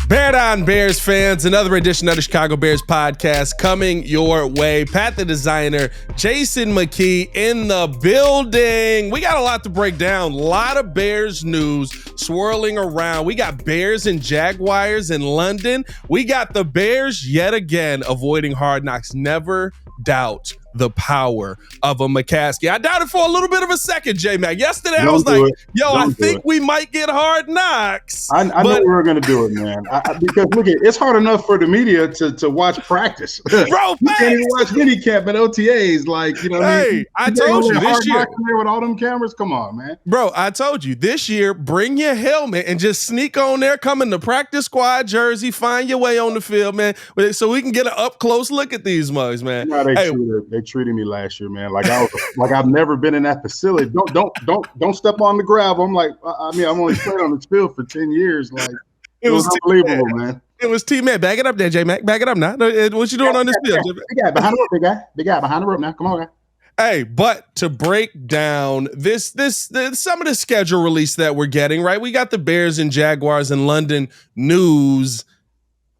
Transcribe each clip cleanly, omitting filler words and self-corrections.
Bear down, Bears fans. Another edition of the Chicago Bears podcast coming your way. Pat the designer, Jason McKie in the building. We got a lot to break down. A lot of Bears news swirling around. We got Bears and Jaguars in London. We got the Bears yet again avoiding hard knocks. Never doubt the power of a McCaskey. I doubted for a little bit of a second, J-Mac. Yesterday, I was like, I think we might get hard knocks. I know we were going to do it, man. Because, look, it's hard enough for the media to watch practice. Bro, you can't even watch mini camp and OTAs. Like, you know, hey, I told you this year. With all them cameras, come on, man. Bro, I told you this year, bring your helmet and just sneak on there, come in the practice squad jersey, find your way on the field, man, so we can get an up-close look at these mugs, man. No, they treated me last year, man. Like I've never been in that facility. Don't step on the gravel. I'm like, I've only played on this field for 10 years. Like it was unbelievable, man. It was T-Man. Back it up there, J-Mac. Back it up now. What you doing on this field? Big guy behind the rope, big guy behind the rope now. Come on, guy. Hey, but to break down this some of the schedule release that we're getting, right? We got the Bears and Jaguars in London news.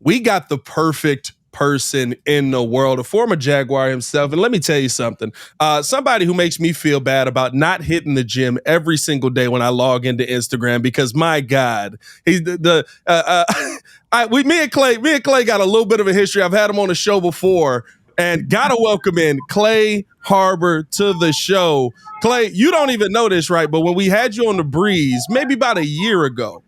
We got the perfect person in the world, a former Jaguar himself. And let me tell you something, somebody who makes me feel bad about not hitting the gym every single day when I log into Instagram, because my God, he's me and Clay got a little bit of a history. I've had him on the show before, and gotta welcome in Clay Harbor to the show. Clay, you don't even know this, right? But when we had you on the breeze, maybe about a year ago,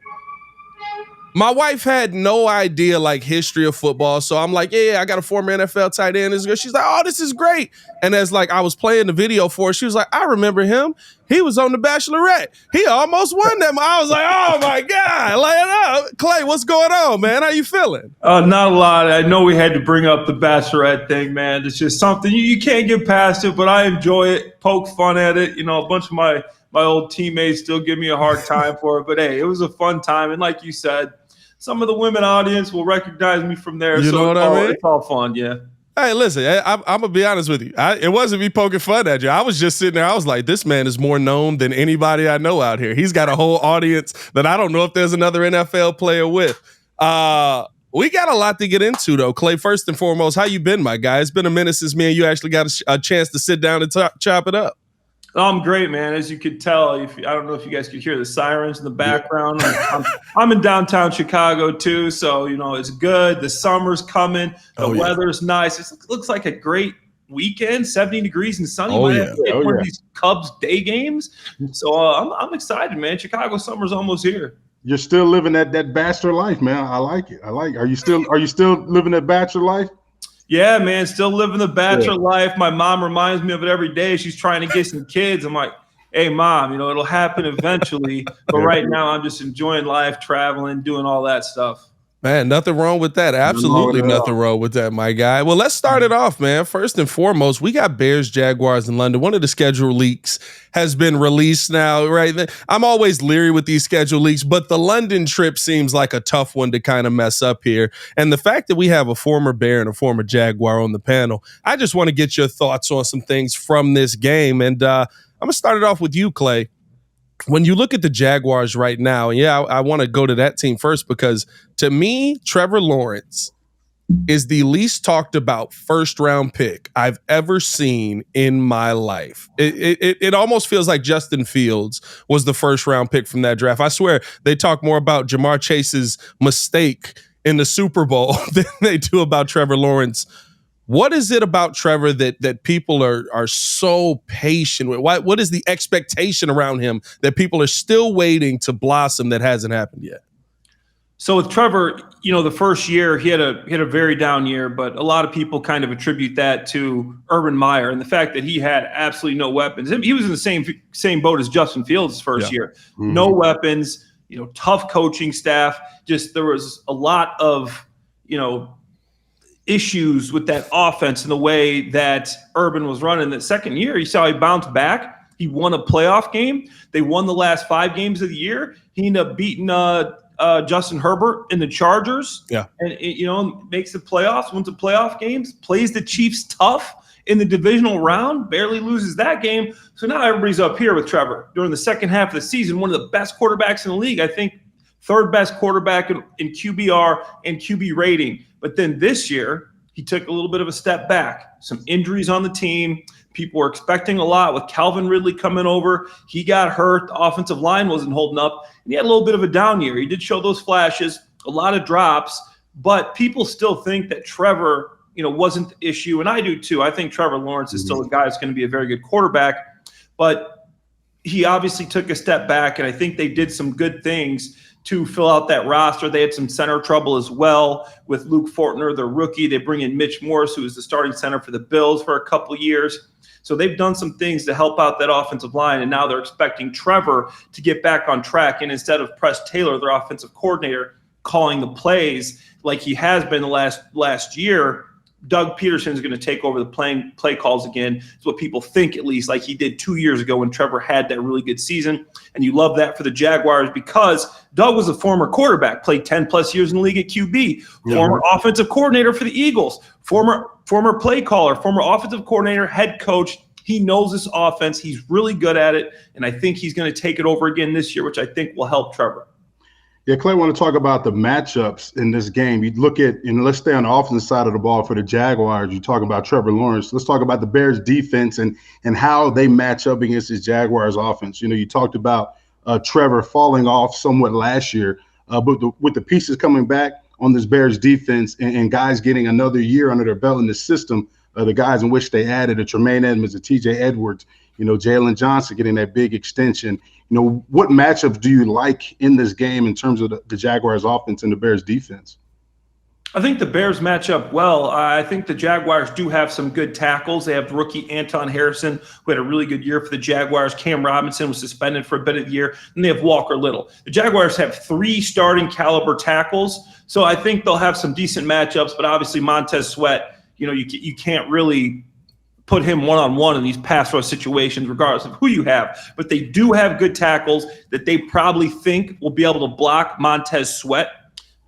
my wife had no idea, like, history of football. So I'm like, yeah, I got a former NFL tight end. She's like, oh, this is great. And as like I was playing the video for her, she was like, I remember him. He was on The Bachelorette. He almost won them. I was like, oh my God. Like, Clay, what's going on, man? How you feeling? Not a lot. I know we had to bring up the Bachelorette thing, man. It's just something you can't get past it, but I enjoy it, poke fun at it. You know, a bunch of my old teammates still give me a hard time for it. But hey, it was a fun time. And like you said, some of the women audience will recognize me from there. You know what I mean? It's all fun, yeah. Hey, listen, I'm going to be honest with you. It wasn't me poking fun at you. I was just sitting there. I was like, this man is more known than anybody I know out here. He's got a whole audience that I don't know if there's another NFL player with. We got a lot to get into, though. Clay, first and foremost, how you been, my guy? It's been a minute since me and you actually got a chance to sit down and chop it up. I'm great, man. As you could tell, I don't know if you guys could hear the sirens in the background. I'm in downtown Chicago too, so you know it's good. The summer's coming. The weather's nice. It looks like a great weekend. 70 degrees and sunny. One of these Cubs day games. So I'm excited, man. Chicago summer's almost here. You're still living that bachelor life, man. I like it. Are you still living that bachelor life? Yeah, man, still living the bachelor life. My mom reminds me of it every day. She's trying to get some kids. I'm like, hey, Mom, it'll happen eventually. But right now I'm just enjoying life, traveling, doing all that stuff. Man, nothing wrong with that. Absolutely nothing wrong with that, my guy. Well, let's start it off, man. First and foremost, we got Bears, Jaguars in London. One of the schedule leaks has been released now, right? I'm always leery with these schedule leaks, but the London trip seems like a tough one to kind of mess up here. And the fact that we have a former Bear and a former Jaguar on the panel, I just want to get your thoughts on some things from this game. And I'm going to start it off with you, Clay. When you look at the Jaguars right now, and I want to go to that team first because to me, Trevor Lawrence is the least talked about first round pick I've ever seen in my life. It almost feels like Justin Fields was the first round pick from that draft. I swear they talk more about Jamar Chase's mistake in the Super Bowl than they do about Trevor Lawrence. What is it about Trevor that people are so patient with? What is the expectation around him that people are still waiting to blossom that hasn't happened yet? So with Trevor, the first year he had a very down year, but a lot of people kind of attribute that to Urban Meyer and the fact that he had absolutely no weapons. He was in the same boat as Justin Fields' first year. Mm-hmm. No weapons, tough coaching staff. Just there was a lot of, issues with that offense and the way that Urban was running. The second year, you saw he bounced back. He won a playoff game. They won the last 5 games of the year. He ended up beating Justin Herbert in the Chargers. Yeah. And, makes the playoffs, wins the playoff games, plays the Chiefs tough in the divisional round, barely loses that game. So now everybody's up here with Trevor during the second half of the season, one of the best quarterbacks in the league. I think third best quarterback in QBR and QB rating. But then this year, he took a little bit of a step back. Some injuries on the team. People were expecting a lot with Calvin Ridley coming over. He got hurt. The offensive line wasn't holding up. And he had a little bit of a down year. He did show those flashes, a lot of drops. But people still think that Trevor, wasn't the issue. And I do too. I think Trevor Lawrence is still a guy that's going to be a very good quarterback. But he obviously took a step back, and I think they did some good things to fill out that roster. They had some center trouble as well with Luke Fortner, the rookie. They bring in Mitch Morse, who was the starting center for the Bills for a couple of years. So they've done some things to help out that offensive line, and now they're expecting Trevor to get back on track. And instead of Press Taylor, their offensive coordinator, calling the plays like he has been the last year, Doug Peterson is going to take over the play calls again. It's what people think, at least, like he did 2 years ago when Trevor had that really good season. And you love that for the Jaguars because Doug was a former quarterback, played 10-plus years in the league at QB, former offensive coordinator for the Eagles, former play caller, former offensive coordinator, head coach. He knows this offense. He's really good at it, and I think he's going to take it over again this year, which I think will help Trevor. Yeah, Clay, I want to talk about the matchups in this game. You look at, let's stay on the offensive side of the ball for the Jaguars. You talk about Trevor Lawrence. Let's talk about the Bears defense and how they match up against this Jaguars offense. You talked about Trevor falling off somewhat last year, but with the pieces coming back on this Bears defense and guys getting another year under their belt in the system, the guys in which they added, a Tremaine Edmonds, a TJ Edwards, Jalen Johnson getting that big extension. What matchups do you like in this game in terms of the Jaguars offense and the Bears defense? I think the Bears match up well. I think the Jaguars do have some good tackles. They have rookie Anton Harrison, who had a really good year for the Jaguars. Cam Robinson was suspended for a bit of the year. And they have Walker Little. The Jaguars have 3 starting caliber tackles. So I think they'll have some decent matchups. But obviously Montez Sweat, you can't really put him one-on-one in these pass rush situations, regardless of who you have. But they do have good tackles that they probably think will be able to block Montez Sweat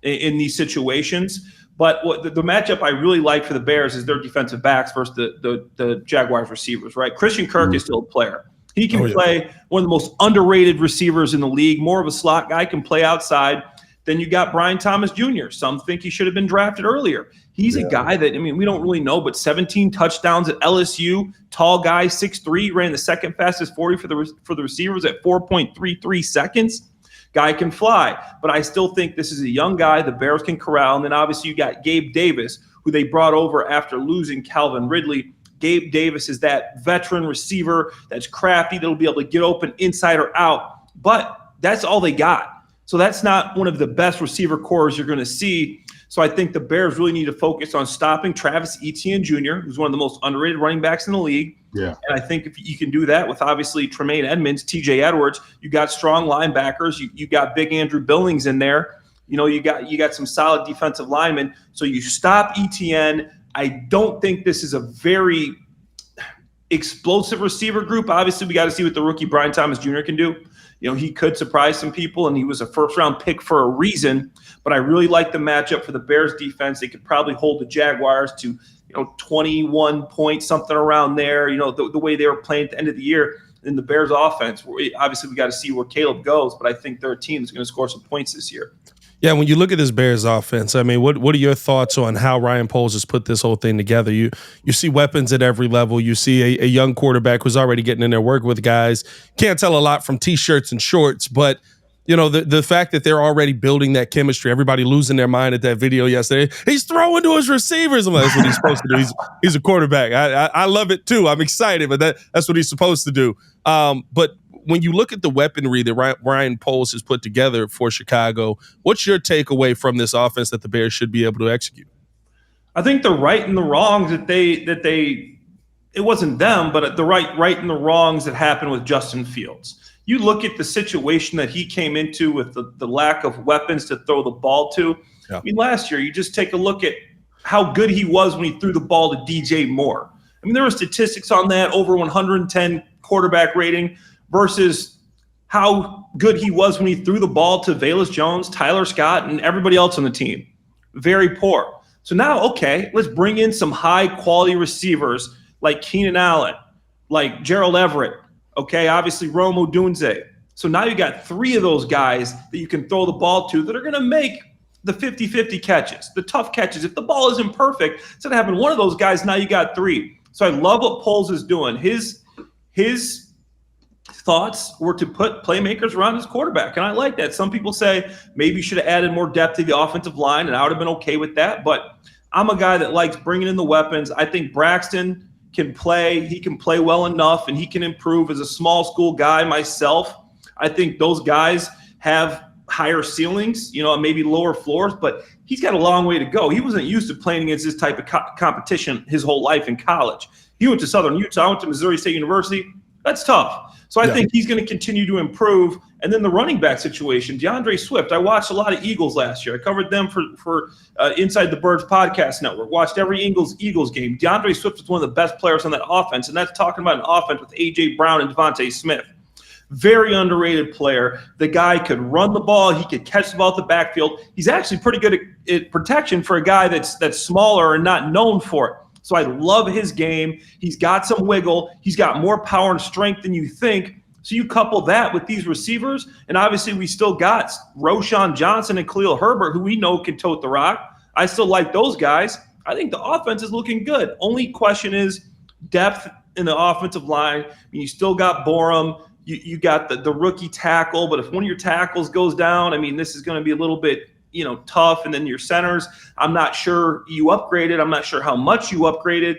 in these situations. But what the matchup I really like for the Bears is their defensive backs versus the Jaguars receivers, right? Christian Kirk is still a player. He can play one of the most underrated receivers in the league, more of a slot guy, can play outside. Then you got Brian Thomas Jr. Some think he should have been drafted earlier. He's a guy that, we don't really know, but 17 touchdowns at LSU, tall guy, 6'3", ran the second fastest 40 for the receivers at 4.33 seconds. Guy can fly, but I still think this is a young guy the Bears can corral. And then obviously you got Gabe Davis, who they brought over after losing Calvin Ridley. Gabe Davis is that veteran receiver that's crafty, that'll be able to get open inside or out. But that's all they got. So that's not one of the best receiver cores you're going to see. So I think the Bears really need to focus on stopping Travis Etienne Jr., who's one of the most underrated running backs in the league. Yeah. And I think if you can do that with obviously Tremaine Edmonds, TJ Edwards, you got strong linebackers, you got big Andrew Billings in there. You got some solid defensive linemen. So you stop Etienne. I don't think this is a very explosive receiver group. Obviously, we got to see what the rookie Brian Thomas Jr. can do. He could surprise some people, and he was a first-round pick for a reason. But I really like the matchup for the Bears defense. They could probably hold the Jaguars to 21 points, something around there. The way they were playing at the end of the year in the Bears offense. Obviously, we got to see where Caleb goes, but I think they're a team that's going to score some points this year. Yeah, when you look at this Bears offense, what are your thoughts on how Ryan Poles has put this whole thing together? You see weapons at every level. You see a young quarterback who's already getting in there, working with guys. Can't tell a lot from T-shirts and shorts, but the fact that they're already building that chemistry, everybody losing their mind at that video yesterday. He's throwing to his receivers. I'm like, that's what he's supposed to do. He's a quarterback. I love it too. I'm excited, but that's what he's supposed to do. But when you look at the weaponry that Ryan Poles has put together for Chicago, what's your takeaway from this offense that the Bears should be able to execute? I think the right and the wrongs that they it wasn't them, but the right and the wrongs that happened with Justin Fields. You look at the situation that he came into with the lack of weapons to throw the ball to. Yeah. Last year, you just take a look at how good he was when he threw the ball to DJ Moore. There were statistics on that, over 110 quarterback rating, versus how good he was when he threw the ball to Velus Jones, Tyler Scott, and everybody else on the team. Very poor. So now, okay, let's bring in some high-quality receivers like Keenan Allen, like Gerald Everett, okay, obviously Rome Odunze, So now you got 3 of those guys that you can throw the ball to that are going to make the 50-50 catches, the tough catches. If the ball isn't perfect, instead of having one of those guys, now you got 3. So I love what Poles is doing. His thoughts were to put playmakers around his quarterback, and I like that. Some people say maybe you should have added more depth to the offensive line, and I would have been okay with that. But I'm a guy that likes bringing in the weapons. I think Braxton can play. He can play well enough, and he can improve. As a small school guy myself, I think those guys have higher ceilings, maybe lower floors, but he's got a long way to go. He wasn't used to playing against this type of competition his whole life in college. He went to Southern Utah, went to Missouri State University. That's tough. So I think he's going to continue to improve. And then the running back situation, DeAndre Swift. I watched a lot of Eagles last year. I covered them for Inside the Birds podcast network. Watched every Eagles game. DeAndre Swift is one of the best players on that offense, and that's talking about an offense with A.J. Brown and Devontae Smith. Very underrated player. The guy could run the ball. He could catch the ball at the backfield. He's actually pretty good at protection for a guy that's smaller and not known for it. So I love his game. He's got some wiggle. He's got more power and strength than you think. So you couple that with these receivers, and obviously we still got Roschon Johnson and Khalil Herbert, who we know can tote the rock. I still like those guys. I think the offense is looking good. Only question is depth in the offensive line. I mean, you still got Borum. You got the rookie tackle, but if one of your tackles goes down, I mean, this is going to be a little bit, tough. And then your centers, I'm not sure you upgraded. I'm not sure how much you upgraded.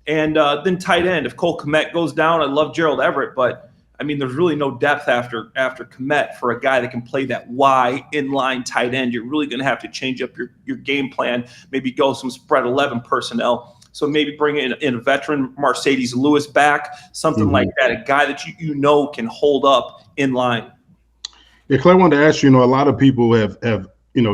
And then tight end, if Cole Kmet goes down, I love Gerald Everett, but I mean, there's really no depth after Kmet for a guy that can play that Y inline tight end. You're really going to have to change up your game plan, maybe go some spread 11 personnel. So maybe bring in a veteran, Mercedes Lewis back, something like that, a guy that you know can hold up in line. Yeah, Clay, I wanted to ask you, a lot of people have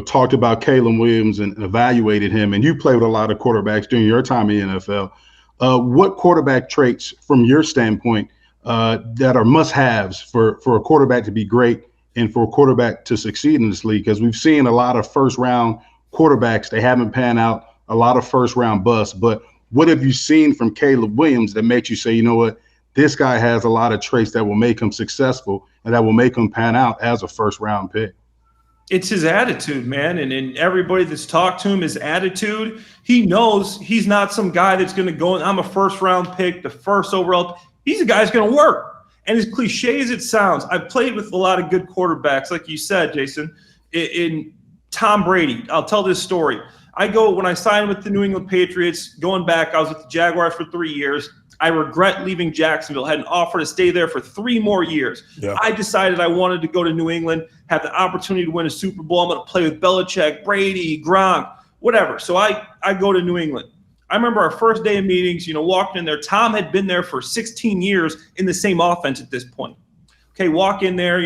talked about Caleb Williams and evaluated him, and you played with a lot of quarterbacks during your time in the NFL. What quarterback traits, from your standpoint, that are must-haves for a quarterback to be great and for a quarterback to succeed in this league? Because we've seen a lot of first-round quarterbacks. They haven't panned out, a lot of first-round busts. But what have you seen from Caleb Williams that makes you say, you know what, this guy has a lot of traits that will make him successful and that will make him pan out as a first-round pick? It's his attitude, man. And everybody that's talked to him, his attitude, he knows he's not some guy that's going to go, I'm a first-round pick, the first overall. He's a guy who's going to work. And as cliche as it sounds, I've played with a lot of good quarterbacks, like you said, Jason. In Tom Brady, I'll tell this story. When I signed with the New England Patriots, going back, I was with the Jaguars for 3 years. I regret leaving Jacksonville. Had an offer to stay there for 3 more years. Yeah. I decided I wanted to go to New England, have the opportunity to win a Super Bowl. I'm going to play with Belichick, Brady, Gronk, whatever. So I go to New England. I remember our first day of meetings, walked in there. Tom had been there for 16 years in the same offense at this point. Okay, walk in there.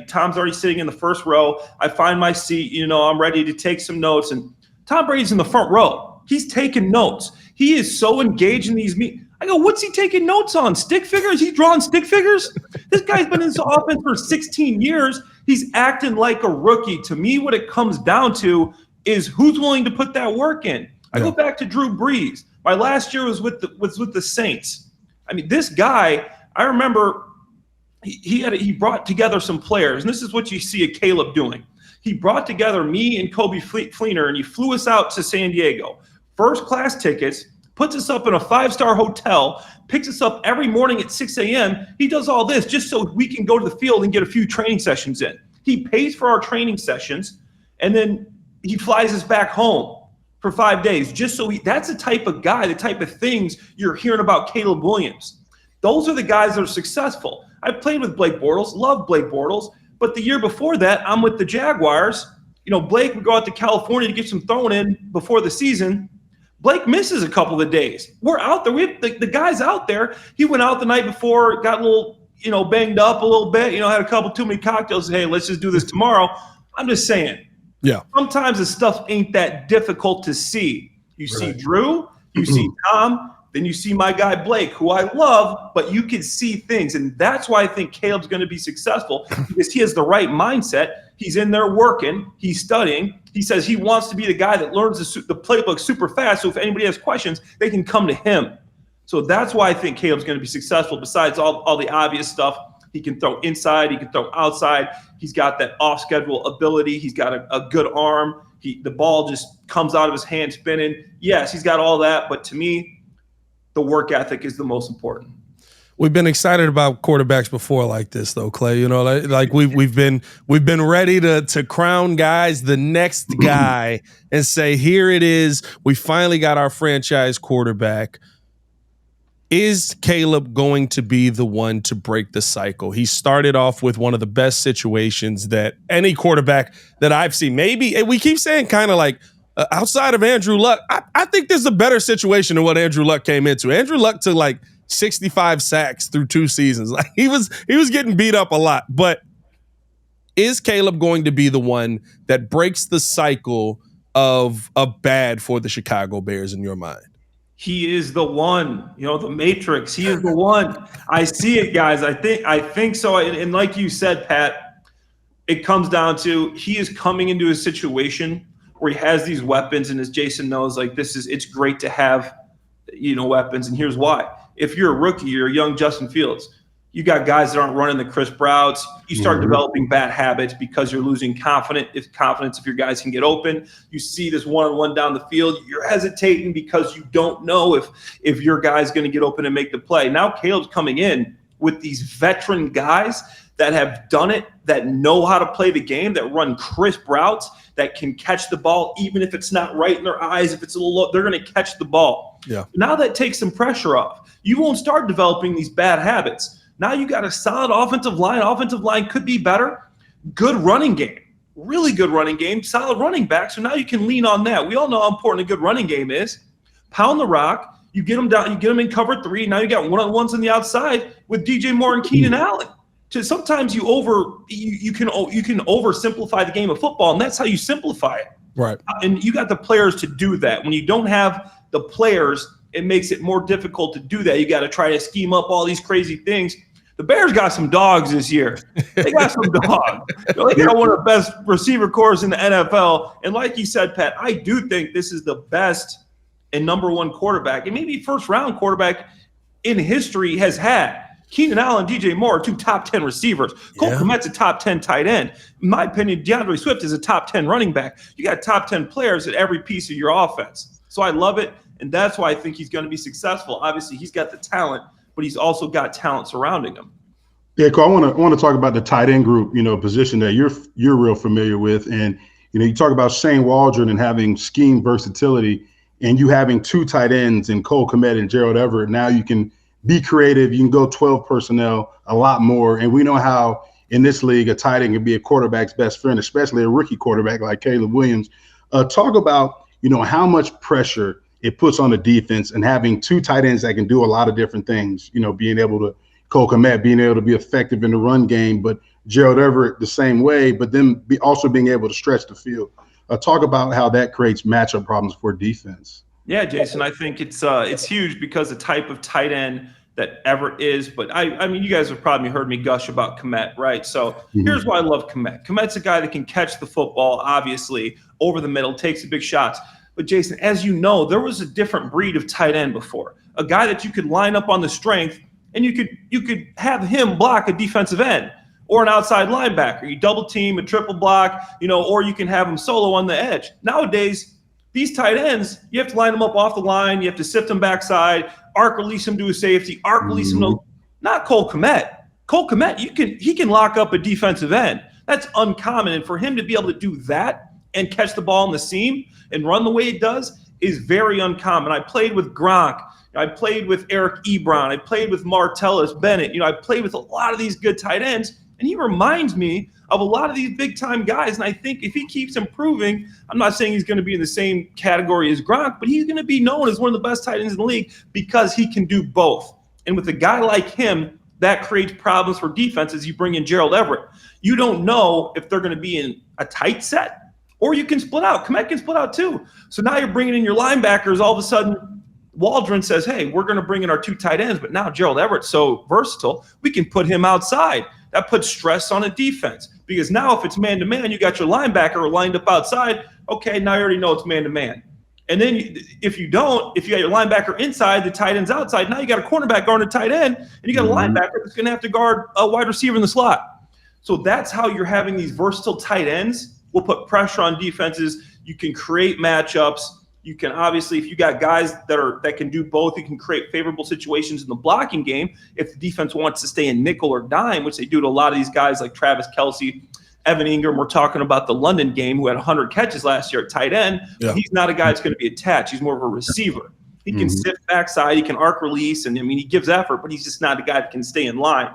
Tom's already sitting in the first row. I find my seat. I'm ready to take some notes. And Tom Brady's in the front row. He's taking notes. He is so engaged in these meetings. I go, what's he taking notes on? Stick figures? He's drawing stick figures? This guy's been in this offense for 16 years. He's acting like a rookie. To me, what it comes down to is who's willing to put that work in. I go back to Drew Brees. My last year was with the Saints. I mean, this guy, I remember he brought together some players, and this is what you see a Caleb doing. He brought together me and Kobe Fleener, and he flew us out to San Diego. First-class tickets, puts us up in a 5-star hotel, picks us up every morning at 6 a.m. He does all this just so we can go to the field and get a few training sessions in. He pays for our training sessions, and then he flies us back home for 5 days just so that's the type of guy, the type of things you're hearing about Caleb Williams. Those are the guys that are successful. I've played with Blake Bortles, love Blake Bortles, but the year before that, I'm with the Jaguars. Blake would go out to California to get some throwing in before the season. Blake misses a couple of days. We're out there. We have the guy's out there. He went out the night before, got a little, banged up a little bit, had a couple too many cocktails. Hey, let's just do this tomorrow. I'm just saying. Yeah. Sometimes the stuff ain't that difficult to see. You see Drew, you see Tom, then you see my guy Blake, who I love, but you can see things. And that's why I think Caleb's going to be successful, because he has the right mindset. He's in there working. He's studying. He says he wants to be the guy that learns the playbook super fast. So if anybody has questions, they can come to him. So that's why I think Caleb's going to be successful, besides all the obvious stuff. He can throw inside. He can throw outside. He's got that off-schedule ability. He's got a good arm. The ball just comes out of his hand spinning. Yes, he's got all that, but to me, the work ethic is the most important. We've been excited about quarterbacks before like this, though, Clay. You know, like we've been ready to crown guys the next guy and say, here it is. We finally got our franchise quarterback. Is Caleb going to be the one to break the cycle? He started off with one of the best situations that any quarterback that I've seen. Maybe, and we keep saying kind of like outside of Andrew Luck, I think there's a better situation than what Andrew Luck came into. Andrew Luck took like 65 sacks through 2 seasons. Like he was getting beat up a lot. But is Caleb going to be the one that breaks the cycle of bad for the Chicago Bears in your mind? He is the one, the Matrix. He is the one. I see it, guys. I think so. And like you said, Pat, it comes down to he is coming into a situation where he has these weapons, and as Jason knows, like it's great to have, weapons. And here's why. If you're a rookie, you're a young Justin Fields. You got guys that aren't running the crisp routes. You start developing bad habits because you're losing confidence if your guys can get open. You see this one-on-one down the field. You're hesitating because you don't know if your guy's going to get open and make the play. Now Caleb's coming in with these veteran guys that have done it, that know how to play the game, that run crisp routes, that can catch the ball even if it's not right in their eyes. If it's a little low, they're going to catch the ball. Yeah. Now that takes some pressure off. You won't start developing these bad habits. Now you got a solid offensive line. Offensive line could be better. Good running game. Really good running game. Solid running back. So now you can lean on that. We all know how important a good running game is. Pound the rock. You get them down. You get them in cover 3. Now you got one-on-ones on the outside with DJ Moore and Keenan Allen. So sometimes you can oversimplify the game of football, and that's how you simplify it. Right. And you got the players to do that. When you don't have the players, it makes it more difficult to do that. You got to try to scheme up all these crazy things. The Bears got some dogs this year. They got some dogs. They got one of the best receiver corps in the NFL. And like you said, Pat, I do think this is the best and number 1 quarterback, and maybe first-round quarterback in history has had. Keenan Allen and DJ Moore are 2 top 10 receivers. Cole Kmet's a top 10 tight end. In my opinion, DeAndre Swift is a top 10 running back. You got top 10 players at every piece of your offense. So I love it, and that's why I think he's going to be successful. Obviously, he's got the talent, but he's also got talent surrounding him. Yeah, Cole, I want to talk about the tight end group, position that you're real familiar with. And, you talk about Shane Waldren and having scheme versatility, and you having 2 tight ends in Cole Kmet and Gerald Everett. Now you can be creative. You can go 12 personnel a lot more. And we know how in this league a tight end can be a quarterback's best friend, especially a rookie quarterback like Caleb Williams. Talk about, how much pressure it puts on the defense and having 2 tight ends that can do a lot of different things, being able to Cole Kmet being able to be effective in the run game, but Gerald Everett the same way, but then also being able to stretch the field. Talk about how that creates matchup problems for defense. Yeah, Jason, I think it's huge because the type of tight end that Everett is. But I mean, you guys have probably heard me gush about Kmet, right? So here's why I love Kmet. Kmet's a guy that can catch the football, obviously, over the middle, takes the big shots. But Jason, as you know, there was a different breed of tight end before. A guy that you could line up on the strength and you could have him block a defensive end or an outside linebacker. You double team, a triple block, or you can have him solo on the edge. Nowadays, these tight ends, you have to line them up off the line. You have to sift them backside, arc release him to a safety, arc release him to not Cole Kmet. Cole Kmet, he can lock up a defensive end. That's uncommon. And for him to be able to do that and catch the ball in the seam and run the way it does is very uncommon. I played with Gronk. I played with Eric Ebron. I played with Martellus Bennett. I played with a lot of these good tight ends, and he reminds me of a lot of these big-time guys. And I think if he keeps improving, I'm not saying he's going to be in the same category as Gronk, but he's going to be known as one of the best tight ends in the league because he can do both. And with a guy like him, that creates problems for defense as you bring in Gerald Everett. You don't know if they're going to be in a tight set or you can split out. Kmet can split out too. So now you're bringing in your linebackers. All of a sudden, Waldren says, hey, we're going to bring in our 2 tight ends, but now Gerald Everett's so versatile, we can put him outside. That puts stress on a defense because now if it's man-to-man, you got your linebacker lined up outside. Okay, now you already know it's man-to-man. And then if you got your linebacker inside, the tight end's outside. Now you got a cornerback guarding a tight end, and you got a linebacker that's going to have to guard a wide receiver in the slot. So that's how you're having these versatile tight ends. We'll put pressure on defenses. You can create matchups. You can obviously, if you got guys that can do both, you can create favorable situations in the blocking game. If the defense wants to stay in nickel or dime, which they do to a lot of these guys like Travis Kelce, Evan Ingram, we're talking about the London game, who had 100 catches last year at tight end. Yeah. He's not a guy that's going to be attached. He's more of a receiver. He can sit backside. He can arc release. And, he gives effort, but he's just not a guy that can stay in line.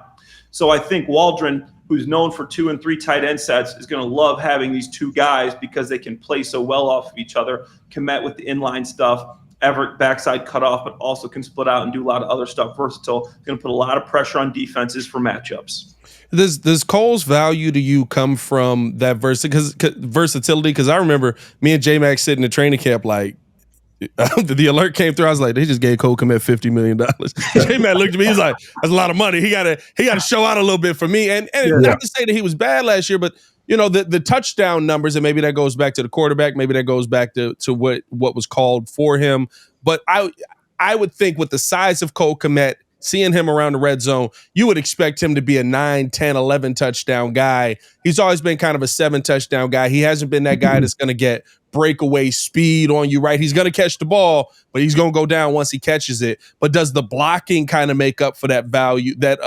So I think Waldren, who's known for 2 and 3 tight end sets, is going to love having these two guys because they can play so well off of each other. Kmet with the inline stuff. Everett backside cutoff, but also can split out and do a lot of other stuff. Versatile. Going to put a lot of pressure on defenses for matchups. Does Cole's value to you come from that versatility? Because I remember me and J-Mac sitting in training camp like, the alert came through. I was like, they just gave Cole Kmet $50 million. J-Mac looked at me. He's like, that's a lot of money. He got to show out a little bit for me. And not to say that he was bad last year, but the touchdown numbers, and maybe that goes back to the quarterback. Maybe that goes back to what was called for him. But I would think with the size of Cole Kmet, seeing him around the red zone, you would expect him to be a 9, 10, 11 touchdown guy. He's always been kind of a 7 touchdown guy. He hasn't been that guy that's going to get breakaway speed on you, right? He's going to catch the ball, but he's going to go down once he catches it. But does the blocking kind of make up for that value, that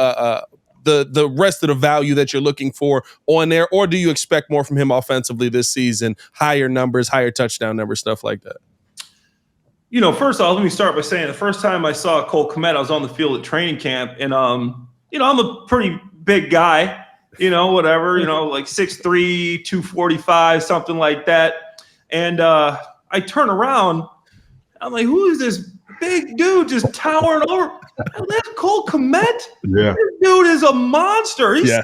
the rest of the value that you're looking for on there? Or do you expect more from him offensively this season? Higher numbers, higher touchdown numbers, stuff like that? First off, let me start by saying the first time I saw Cole Kmet, I was on the field at training camp, and I'm a pretty big guy, like 6'3", 245, something like that. And I turn around, I'm like, who is this big dude just towering over? That's Cole Kmet. Yeah, this dude is a monster. He's 6'6",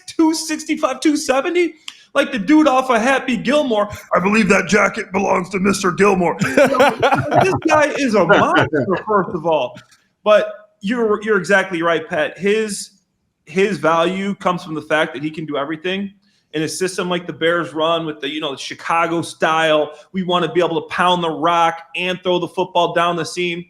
265, 270. Like the dude off of Happy Gilmore. I believe that jacket belongs to Mr. Gilmore. This guy is a monster, first of all. But you're exactly right, Pat. His value comes from the fact that he can do everything. In a system like the Bears run with the Chicago style, we want to be able to pound the rock and throw the football down the seam.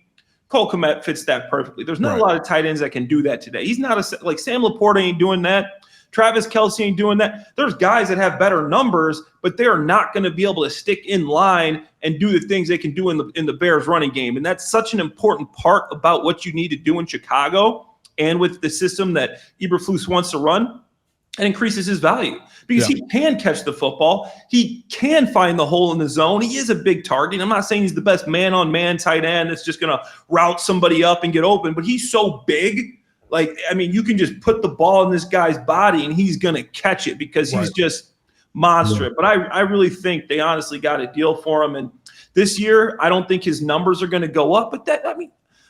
Cole Kmet fits that perfectly. There's not a lot of tight ends that can do that today. He's not like Sam Laporta ain't doing that. Travis Kelce ain't doing that. There's guys that have better numbers, but they are not going to be able to stick in line and do the things they can do in the Bears running game. And that's such an important part about what you need to do in Chicago and with the system that Eberflus wants to run. It increases his value because he can catch the football. He can find the hole in the zone. He is a big target. I'm not saying he's the best man-on-man tight end that's just going to route somebody up and get open, but he's so big. You can just put the ball in this guy's body and he's going to catch it because he's just monstrous. But I really think they honestly got a deal for him. And this year, I don't think his numbers are going to go up. But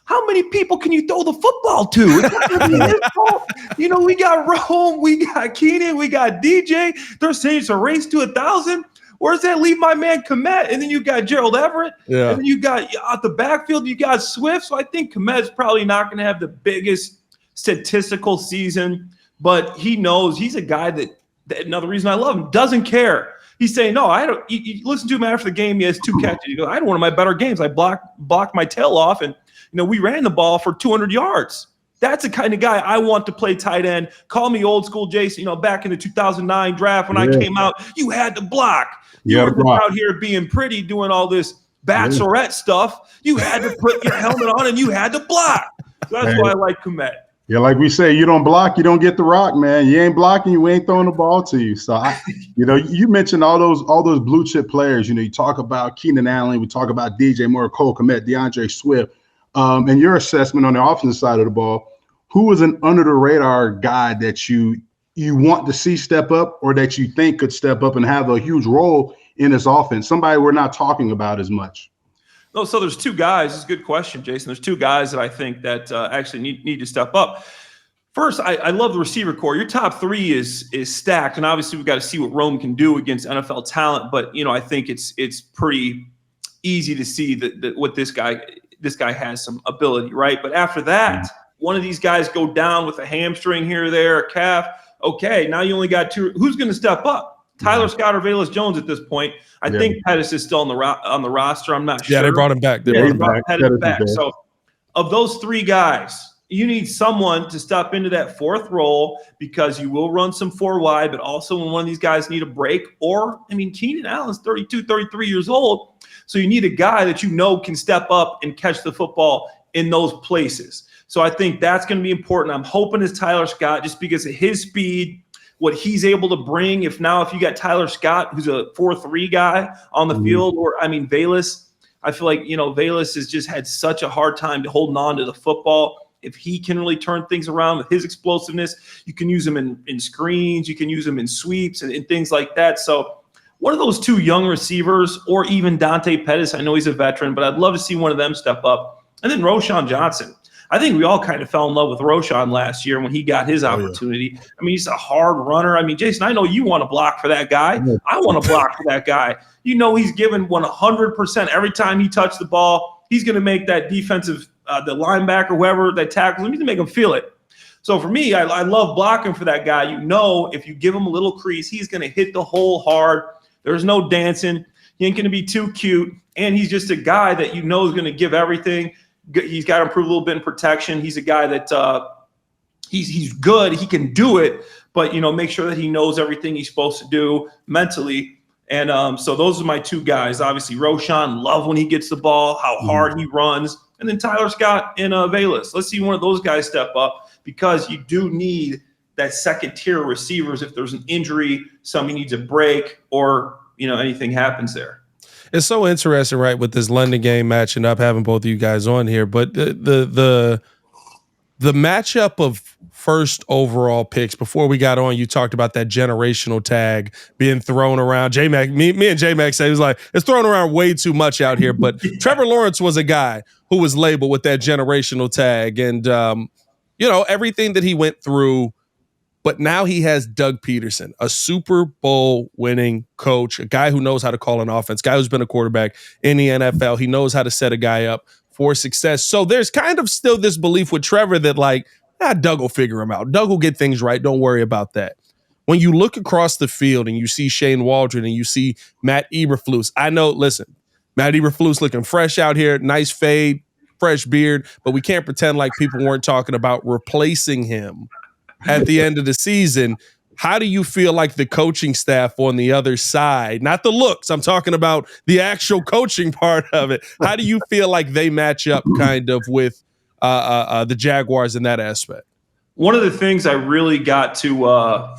how many people can you throw the football to? It's not gonna be his fault. We got Rome, we got Keenan, we got DJ. They're saying it's a race to 1,000. Where does that leave my man Kmet? And then you got Gerald Everett. Yeah. And then you got out the backfield, you got Swift. So I think Kmet's probably not going to have the biggest statistical season, but he knows he's a guy that another reason I love him, doesn't care. He's saying, no, I don't. You listen to him after the game, he has 2 catches. He goes, I had one of my better games. I blocked my tail off, and we ran the ball for 200 yards. That's the kind of guy I want to play tight end. Call me old school Jason, back in the 2009 draft when I came out, you had to block. You were out here being pretty, doing all this bachelorette stuff. You had to put your helmet on and you had to block. So that's why I like Kmet. Yeah, like we say, you don't block, you don't get the rock, man. You ain't blocking, you ain't throwing the ball to you. So, you mentioned all those blue chip players. You talk about Keenan Allen, we talk about DJ Moore, Cole Kmet, DeAndre Swift. And your assessment on the offensive side of the ball, who was an under the radar guy that you want to see step up, or that you think could step up and have a huge role in this offense? Somebody we're not talking about as much. No, so there's 2 guys. It's a good question, Jason. There's 2 guys that I think that actually need to step up. First, I love the receiver core. Your top 3 is stacked, and obviously we've got to see what Rome can do against NFL talent. But I think it's pretty easy to see that what this guy has some ability, right? But after that, one of these guys go down with a hamstring here or there, a calf. Okay, now you only got 2. Who's going to step up? Tyler Scott or Velus Jones at this point. I think Pettis is still on the roster. I'm not sure. Yeah, they brought him back. They brought Pettis back. So of those three guys, you need someone to step into that fourth role because you will run some 4 wide, but also when one of these guys need a break. Or, I mean, Keenan Allen's 32, 33 years old. So you need a guy that you know can step up and catch the football in those places. So I think that's going to be important. I'm hoping it's Tyler Scott just because of his speed, what he's able to bring. If you got Tyler Scott, who's a 4-3 guy on the field, or, I mean, Velus, I feel like, Velus has just had such a hard time holding on to the football. If he can really turn things around with his explosiveness, you can use him in screens, you can use him in sweeps and things like that. So one of those 2 young receivers, or even Dante Pettis, I know he's a veteran, but I'd love to see one of them step up. And then Roschon Johnson. I think we all kind of fell in love with Roschon last year when he got his opportunity. Yeah. I mean, he's a hard runner. I mean, Jason, I know you want to block for that guy. I want to block for that guy. He's given 100% every time he touched the ball. He's going to make that defensive the linebacker, whoever that tackles him, he's going to make him feel it. So for me, I love blocking for that guy. If you give him a little crease, he's going to hit the hole hard. There's no dancing. He ain't going to be too cute. And he's just a guy that is going to give everything. He's got to improve a little bit in protection. He's a guy that he's good. He can do it, but, make sure that he knows everything he's supposed to do mentally. And so those are my 2 guys. Obviously, Roschon, love when he gets the ball, how hard he runs. And then Tyler Scott and Velus. Let's see one of those guys step up because you do need that second-tier receivers if there's an injury, somebody needs a break, or, anything happens there. It's so interesting, right, with this London game matching up, having both of you guys on here. But the matchup of first overall picks, before we got on, you talked about that generational tag being thrown around. J-Mac, me and J-Mac say, he was like, it's thrown around way too much out here. But Trevor Lawrence was a guy who was labeled with that generational tag. And, everything that he went through. But now he has Doug Peterson, a Super Bowl winning coach, a guy who knows how to call an offense, guy who's been a quarterback in the NFL. He knows how to set a guy up for success. So there's kind of still this belief with Trevor that Doug will figure him out. Doug will get things right. Don't worry about that. When you look across the field and you see Shane Waldren and you see Matt Eberflus, I know, listen, Matt Eberflus looking fresh out here, nice fade, fresh beard, but we can't pretend like people weren't talking about replacing him at the end of the season. How do you feel like the coaching staff on the other side, not the looks, I'm talking about the actual coaching part of it. How do you feel like they match up kind of with the Jaguars in that aspect? One of the things I really got to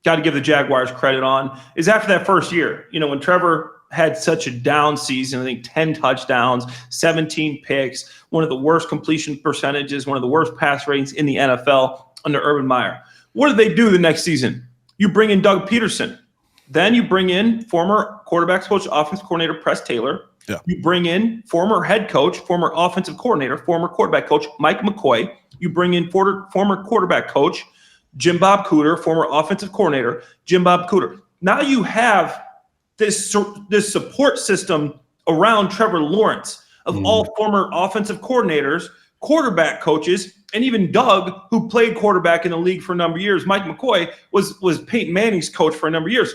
give the Jaguars credit on is after that first year, when Trevor had such a down season, I think 10 touchdowns, 17 picks, one of the worst completion percentages, one of the worst pass ratings in the NFL under Urban Meyer. What did they do the next season? You bring in Doug Peterson. Then you bring in former quarterbacks coach, offensive coordinator Press Taylor. Yeah. You bring in former head coach, former offensive coordinator, former quarterback coach Mike McCoy. You bring in former quarterback coach Jim Bob Cooter, former offensive coordinator Jim Bob Cooter. Now you have this support system around Trevor Lawrence of all former offensive coordinators, quarterback coaches, and even Doug, who played quarterback in the league for a number of years. Mike McCoy was Peyton Manning's coach for a number of years.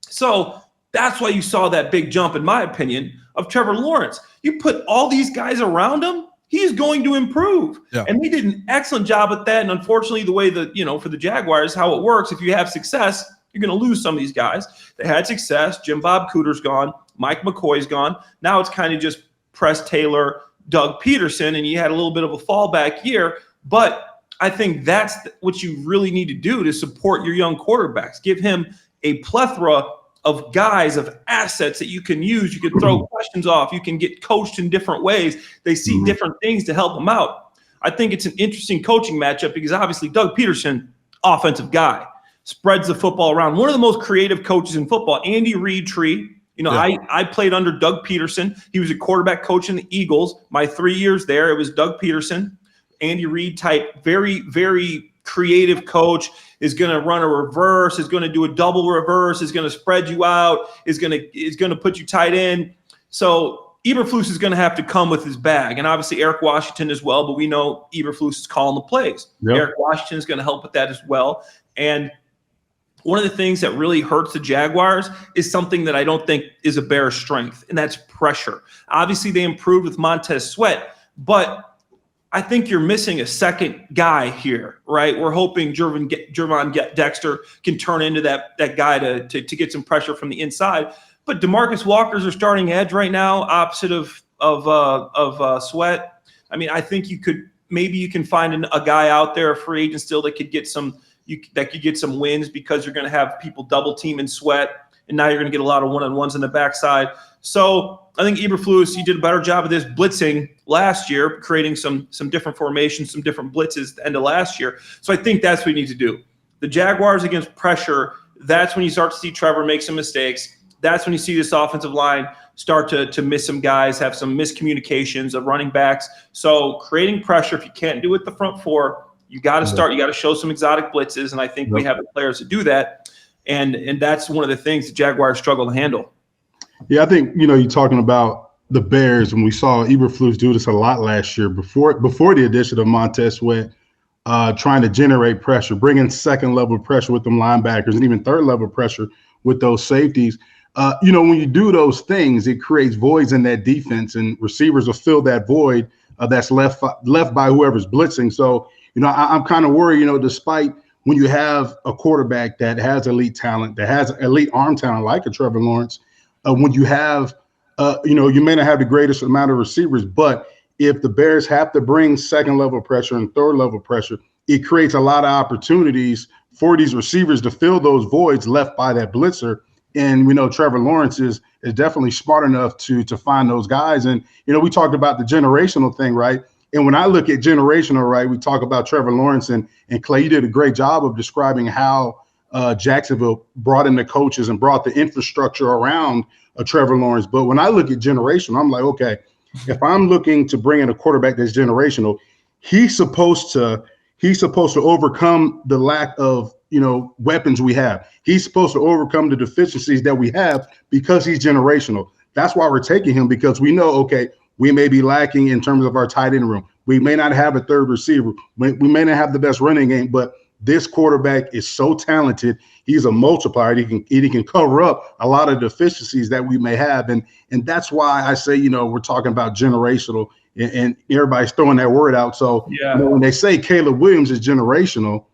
So that's why you saw that big jump, in my opinion, of Trevor Lawrence. You put all these guys around him, he's going to improve. Yeah. And they did an excellent job at that. And unfortunately, the way that, for the Jaguars, how it works, if you have success, you're going to lose some of these guys. They had success. Jim Bob Cooter's gone. Mike McCoy's gone. Now it's kind of just Press Taylor, Doug Peterson, and you had a little bit of a fallback year. But I think that's what you really need to do to support your young quarterbacks. Give him a plethora of guys, of assets that you can use. You can throw questions off. You can get coached in different ways. They see different things to help them out. I think it's an interesting coaching matchup because obviously Doug Peterson, offensive guy, spreads the football around. One of the most creative coaches in football, Andy Reid tree. I played under Doug Peterson. He was a quarterback coach in the Eagles. My 3 years there, it was Doug Peterson. Andy Reid type, very, very creative coach, is going to run a reverse, is going to do a double reverse, is going to spread you out, is going to put you tight end. So Eberflus is going to have to come with his bag, and obviously Eric Washington as well, but we know Eberflus is calling the plays. Yep. Eric Washington is going to help with that as well. And One of the things that really hurts the Jaguars is something that I don't think is a Bears' strength, and that's pressure. Obviously, they improved with Montez Sweat, but I think you're missing a second guy here, right? We're hoping Gervon Dexter can turn into that guy to get some pressure from the inside. But DeMarcus Walker's our starting edge right now, opposite of Sweat. I mean, I think you can find a guy out there, a free agent still, that could get some wins, because you're going to have people double teaming Sweat, and now you're going to get a lot of one-on-ones on the backside. So I think Eberflus, he did a better job of this blitzing last year, creating some different formations, some different blitzes at the end of last year. So I think that's what you need to do. The Jaguars against pressure, that's when you start to see Trevor make some mistakes. That's when you see this offensive line start to miss some guys, have some miscommunications of running backs. So creating pressure, if you can't do it the front four, you got to show some exotic blitzes, and I think we have the players to do that. And that's one of the things the Jaguars struggle to handle. Yeah, I think, you're talking about the Bears, and we saw Eberflus do this a lot last year before the addition of Montez Sweat, trying to generate pressure, bringing second-level pressure with them linebackers, and even third-level pressure with those safeties. When you do those things, it creates voids in that defense, and receivers will fill that void that's left by whoever's blitzing. So, I'm kind of worried, despite when you have a quarterback that has elite talent, that has elite arm talent like a Trevor Lawrence, when you have, you may not have the greatest amount of receivers, but if the Bears have to bring second-level pressure and third-level pressure, it creates a lot of opportunities for these receivers to fill those voids left by that blitzer. And we know Trevor Lawrence is definitely smart enough to find those guys. And, we talked about the generational thing, right? And when I look at generational, right, we talk about Trevor Lawrence and Clay, you did a great job of describing how Jacksonville brought in the coaches and brought the infrastructure around Trevor Lawrence. But when I look at generational, I'm like, okay, if I'm looking to bring in a quarterback that's generational, he's supposed to overcome the lack of, weapons we have. He's supposed to overcome the deficiencies that we have because he's generational. That's why we're taking him, because we know, okay, we may be lacking in terms of our tight end room. We may not have a third receiver. We may not have the best running game, but this quarterback is so talented. He's a multiplier. He can cover up a lot of deficiencies that we may have. And that's why I say, we're talking about generational, and everybody's throwing that word out. So when they say Caleb Williams is generational,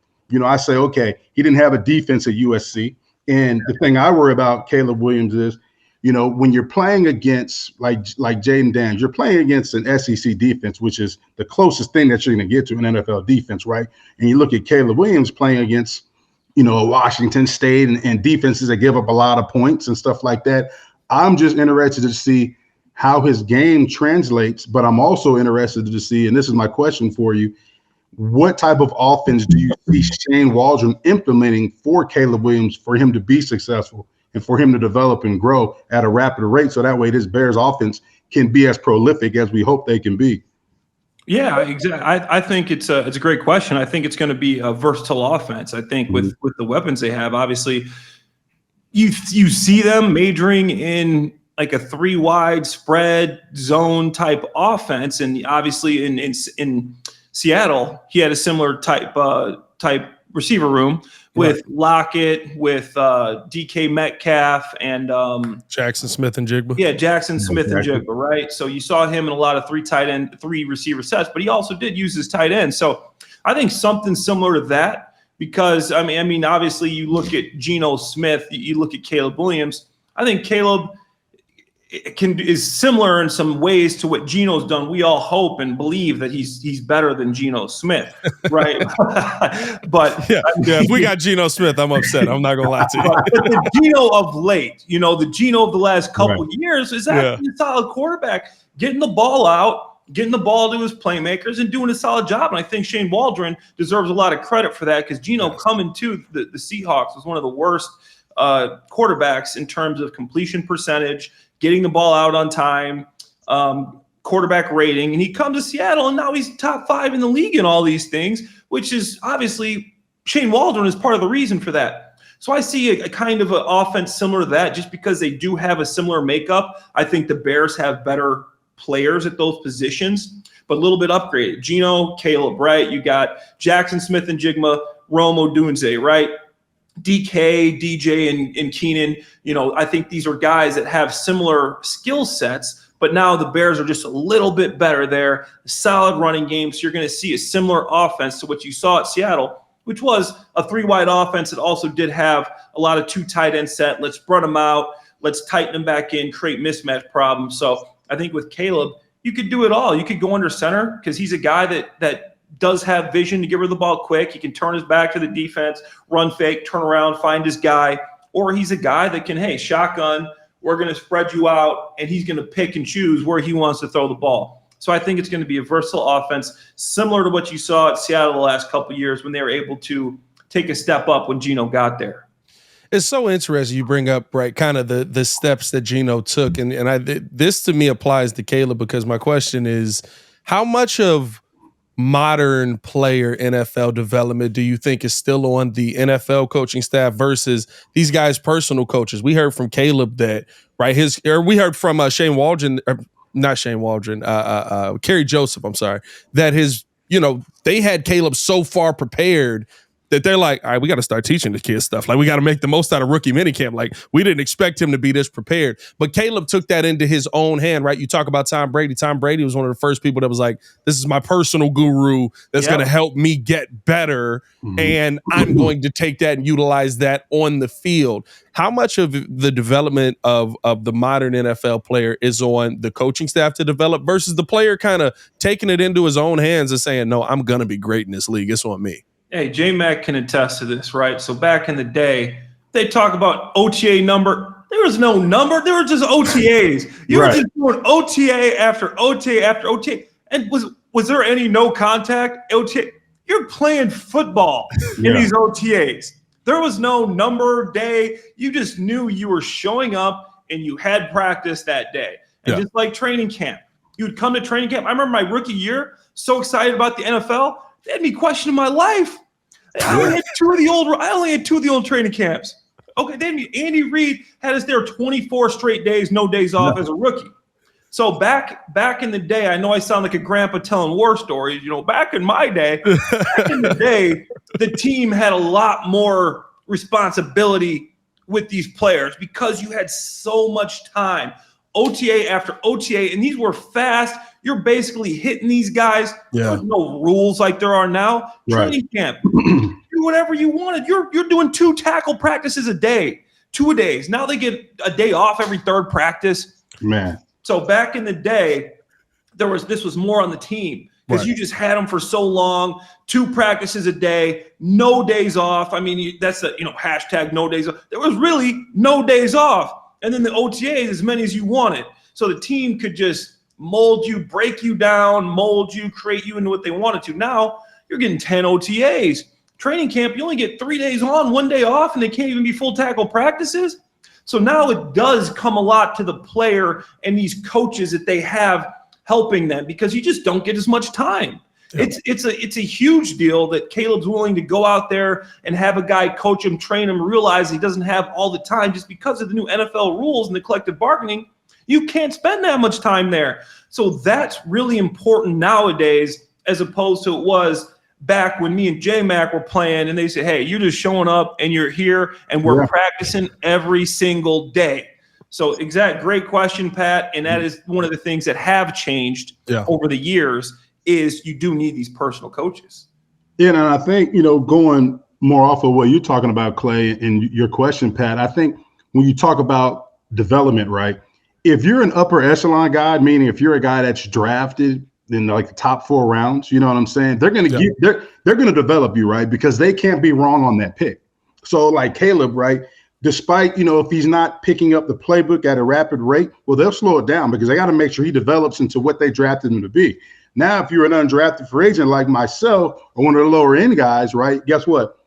I say, okay, he didn't have a defense at USC. And the thing I worry about Caleb Williams is, when you're playing against like Jaden Daniels, you're playing against an SEC defense, which is the closest thing that you're going to get to an NFL defense, right? And you look at Caleb Williams playing against, Washington State and defenses that give up a lot of points and stuff like that. I'm just interested to see how his game translates, but I'm also interested to see, and this is my question for you, what type of offense do you see Shane Waldren implementing for Caleb Williams for him to be successful and for him to develop and grow at a rapid rate, so that way this Bears offense can be as prolific as we hope they can be? Yeah, exactly. I think it's a great question. I think it's going to be a versatile offense. I think with the weapons they have, obviously, you see them majoring in like a 3-wide spread zone type offense, and obviously in Seattle, he had a similar type receiver room with Lockett, with DK Metcalf, and Jackson Smith and Jigba. Yeah, Jackson Smith and Jigba, right? So you saw him in a lot of 3 receiver sets, but he also did use his tight end. So I think something similar to that, because I mean, obviously you look at Geno Smith, you look at Caleb Williams. I think Caleb is similar in some ways to what Geno's done. We all hope and believe that he's better than Geno Smith, right? But if we got Geno Smith, I'm upset. I'm not gonna lie to you. But the Geno of late, the Geno of the last couple of years is actually a solid quarterback, getting the ball out, getting the ball to his playmakers, and doing a solid job. And I think Shane Waldren deserves a lot of credit for that, because Geno coming to the Seahawks was one of the worst quarterbacks in terms of completion percentage, getting the ball out on time, quarterback rating. And he comes to Seattle, and now he's top 5 in the league in all these things, which is obviously Shane Waldren is part of the reason for that. So I see a kind of an offense similar to that, just because they do have a similar makeup. I think the Bears have better players at those positions, but a little bit upgraded. Geno, Caleb, right? You got Jackson Smith and Jigma, Rome Odunze, right? DK, DJ, and Keenan, I think these are guys that have similar skill sets, but now the Bears are just a little bit better there. A solid running game, so you're going to see a similar offense to what you saw at Seattle, which was a 3-wide offense that also did have a lot of 2 tight end set. Let's spread them out. Let's tighten them back in, create mismatch problems. So I think with Caleb, you could do it all. You could go under center because he's a guy that does have vision to get rid of the ball quick. He can turn his back to the defense, run fake, turn around, find his guy. Or he's a guy that can, hey, shotgun, we're going to spread you out, and he's going to pick and choose where he wants to throw the ball. So I think it's going to be a versatile offense, similar to what you saw at Seattle the last couple of years when they were able to take a step up when Geno got there. It's so interesting you bring up, right, kind of the steps that Geno took. And this to me applies to Caleb because my question is, how much of modern player NFL development do you think is still on the NFL coaching staff versus these guys' personal coaches? We heard from Caleb that, right, we heard from Shane Waldron, not Shane Waldron, Kerry Joseph, I'm sorry, that they had Caleb so far prepared that they're like, all right, we got to start teaching the kids stuff. Like, we got to make the most out of rookie minicamp. Like, we didn't expect him to be this prepared. But Caleb took that into his own hand, right? You talk about Tom Brady. Tom Brady was one of the first people that was like, this is my personal guru that's going to help me get better, and I'm going to take that and utilize that on the field. How much of the development of the modern NFL player is on the coaching staff to develop versus the player kind of taking it into his own hands and saying, no, I'm going to be great in this league. It's on me. Hey, J-Mac can attest to this, right? So back in the day, they talk about OTA number. There was no number. There were just OTAs. You were just doing OTA after OTA after OTA. And was there any no contact OTA? You're playing football in these OTAs. There was no number, day. You just knew you were showing up and you had practice that day. And just like training camp, you would come to training camp. I remember my rookie year, so excited about the NFL. They had me questioning my life. I only had two of the old training camps. Okay, then Andy Reid had us there 24 straight days, no days off as a rookie. So back in the day, I know I sound like a grandpa telling war stories. Back in my day, the team had a lot more responsibility with these players because you had so much time. OTA after OTA, and these were fast. You're basically hitting these guys. There was no rules like there are now. Training camp, do whatever you wanted. You're doing 2 tackle practices a day, 2 days. Now they get a day off every 3rd practice. Man. So back in the day, this was more on the team because you just had them for so long. 2 practices a day, no days off. I mean, that's the hashtag no days off. There was really no days off. And then the OTAs, as many as you wanted. So the team could just mold you, break you down, mold you, create you into what they wanted to. Now you're getting 10 OTAs. Training camp, you only get 3 days on, 1 day off, and they can't even be full tackle practices. So now it does come a lot to the player and these coaches that they have helping them because you just don't get as much time. It's a huge deal that Caleb's willing to go out there and have a guy coach him, train him, realize he doesn't have all the time just because of the new NFL rules and the collective bargaining. You can't spend that much time there. So that's really important nowadays as opposed to it was back when me and J-Mac were playing and they said, hey, you're just showing up and you're here and we're practicing every single day. So great question, Pat. And that is one of the things that have changed over the years is you do need these personal coaches. Yeah, and I think, going more off of what you're talking about, Clay, and your question, Pat, I think when you talk about development, right, if you're an upper echelon guy, meaning if you're a guy that's drafted in like the top 4 rounds, you know what I'm saying? They're going to they're going to develop you, right? Because they can't be wrong on that pick. So like Caleb, right, despite, if he's not picking up the playbook at a rapid rate, well, they'll slow it down because they got to make sure he develops into what they drafted him to be. Now, if you're an undrafted free agent like myself or one of the lower end guys, right, guess what?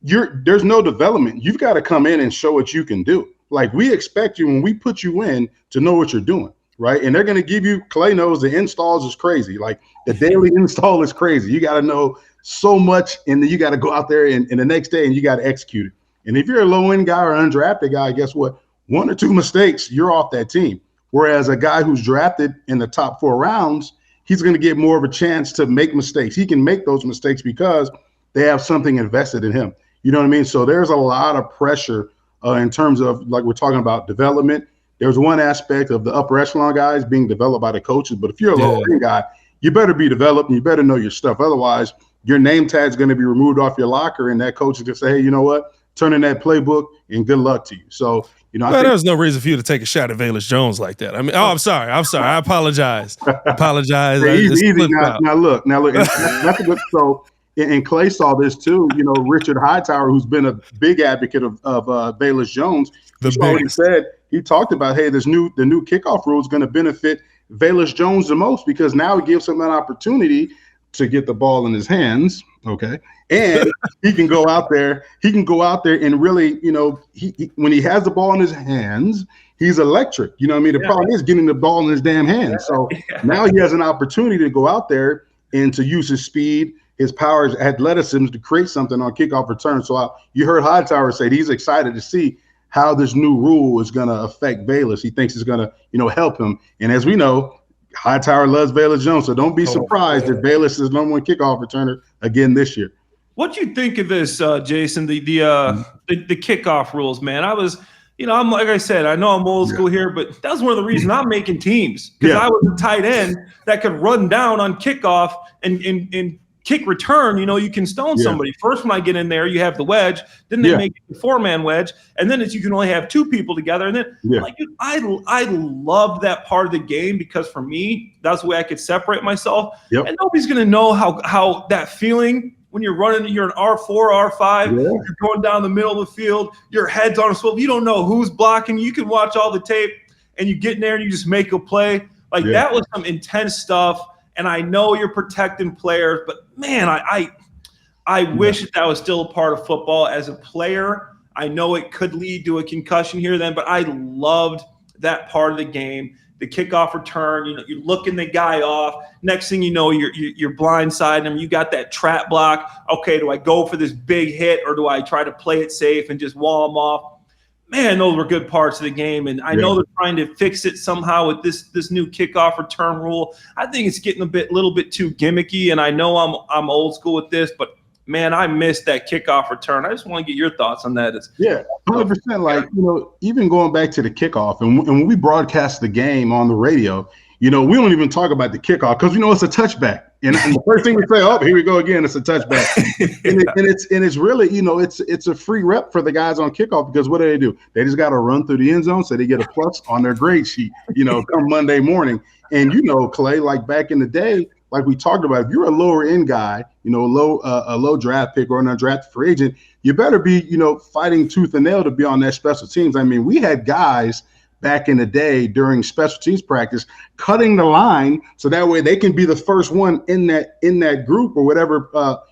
There's no development. You've got to come in and show what you can do. Like we expect you when we put you in to know what you're doing, right? And they're going to give you, Clay knows the installs is crazy. Like the daily install is crazy. You got to know so much and then you got to go out there and the next day and you got to execute it. And if you're a low end guy or undrafted guy, guess what? 1 or 2 mistakes, you're off that team. Whereas a guy who's drafted in the top 4 rounds, he's going to get more of a chance to make mistakes. He can make those mistakes because they have something invested in him. You know what I mean? So there's a lot of pressure in terms of, like, we're talking about development. There's one aspect of the upper echelon guys being developed by the coaches, but if you're a lower end guy, you better be developed and you better know your stuff. Otherwise, your name tag's going to be removed off your locker, and that coach is going to say, hey, you know what? Turn in that playbook and good luck to you. So, you know, there was no reason for you to take a shot at Velus Jones like that. I mean, I'm sorry. I apologize. Easy. Now look. That's a good. So, and Clay saw this too. You know, Richard Hightower, who's been a big advocate of Velus Jones, he talked about, hey, the new kickoff rule is going to benefit Velus Jones the most because now it gives him an opportunity to get the ball in his hands. Okay. And he can go out there and really, you know, he when he has the ball in his hands, he's electric. You know what I mean? The problem is getting the ball in his damn hands. So now he has an opportunity to go out there and to use his speed, his power, his athleticism to create something on kickoff return. So you heard Hightower say he's excited to see how this new rule is going to affect Velus. He thinks it's going to, you know, help him. And as we know, Hightower loves Velus Jones, so don't be surprised if Velus is number one kickoff returner again this year. What do you think of this, Jason? The kickoff rules, man. I was, you know, I'm like I said, I know I'm old school here, but that was one of the reasons I'm making teams because I was a tight end that could run down on kickoff and kick return. You know, you can stone somebody. First, when I get in there, you have the wedge. Then they make it the 4-man wedge, and then you can only have 2 people together. And then, like, I loved that part of the game because for me, that's the way I could separate myself. And nobody's gonna know how that feeling when you're running, you're an R4, R5, you're going down the middle of the field, your head's on a swivel. You don't know who's blocking. You can watch all the tape, and you get in there and you just make a play. Like that was some intense stuff. And I know you're protecting players, but man, I wish that was still a part of football. As a player, I know it could lead to a concussion here then, but I loved that part of the game. The kickoff return, you know, you're looking the guy off. Next thing you know, you're blindsiding him. You got that trap block. Okay, do I go for this big hit or do I try to play it safe and just wall him off? Man, those were good parts of the game, and I know they're trying to fix it somehow with this new kickoff return rule. I think it's getting a little bit too gimmicky, and I know I'm old school with this, but man, I missed that kickoff return. I just want to get your thoughts on that. 100%. Like, you know, even going back to the kickoff, and when we broadcast the game on the radio, you know, we don't even talk about the kickoff because we know it's a touchback. And the first thing we say, oh, here we go again, it's a touchback. and it's really, you know, it's a free rep for the guys on kickoff because what do? They just got to run through the end zone so they get a plus on their grade sheet, you know, come Monday morning. And, you know, Clay, like back in the day, like we talked about, if you're a lower end guy, you know, a low draft pick or an undrafted free agent, you better be, you know, fighting tooth and nail to be on that special teams. I mean, we had guys back in the day during special teams practice cutting the line so that way they can be the first one in that group or whatever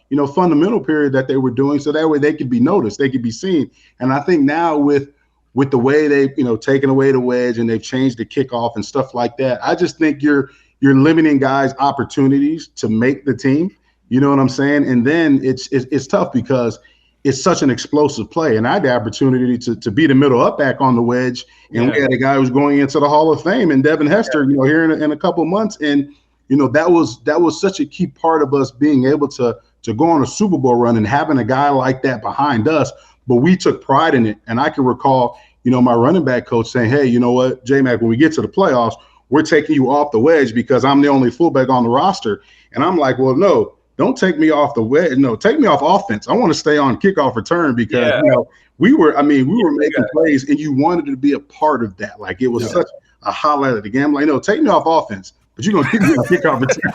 you know, fundamental period that they were doing, so that way they could be noticed, they could be seen. And I think now with the way they've, you know, taken away the wedge and they've changed the kickoff and stuff like that, I just think you're limiting guys' opportunities to make the team. You know what I'm saying? And then it's tough because it's such an explosive play. And I had the opportunity to be the middle up back on the wedge. And we had a guy who's going into the Hall of Fame, and Devin Hester, you know, here in a couple of months. And, you know, that was such a key part of us being able to go on a Super Bowl run and having a guy like that behind us. But we took pride in it. And I can recall, you know, my running back coach saying, hey, you know what, J-Mac, when we get to the playoffs, we're taking you off the wedge because I'm the only fullback on the roster. And I'm like, well, no. Don't take me off the wedge. No, take me off offense. I want to stay on kickoff return because you know we were making plays and you wanted to be a part of that. Like it was such a highlight of the game. I'm like, no, take me off offense, but you're gonna keep me on kickoff return.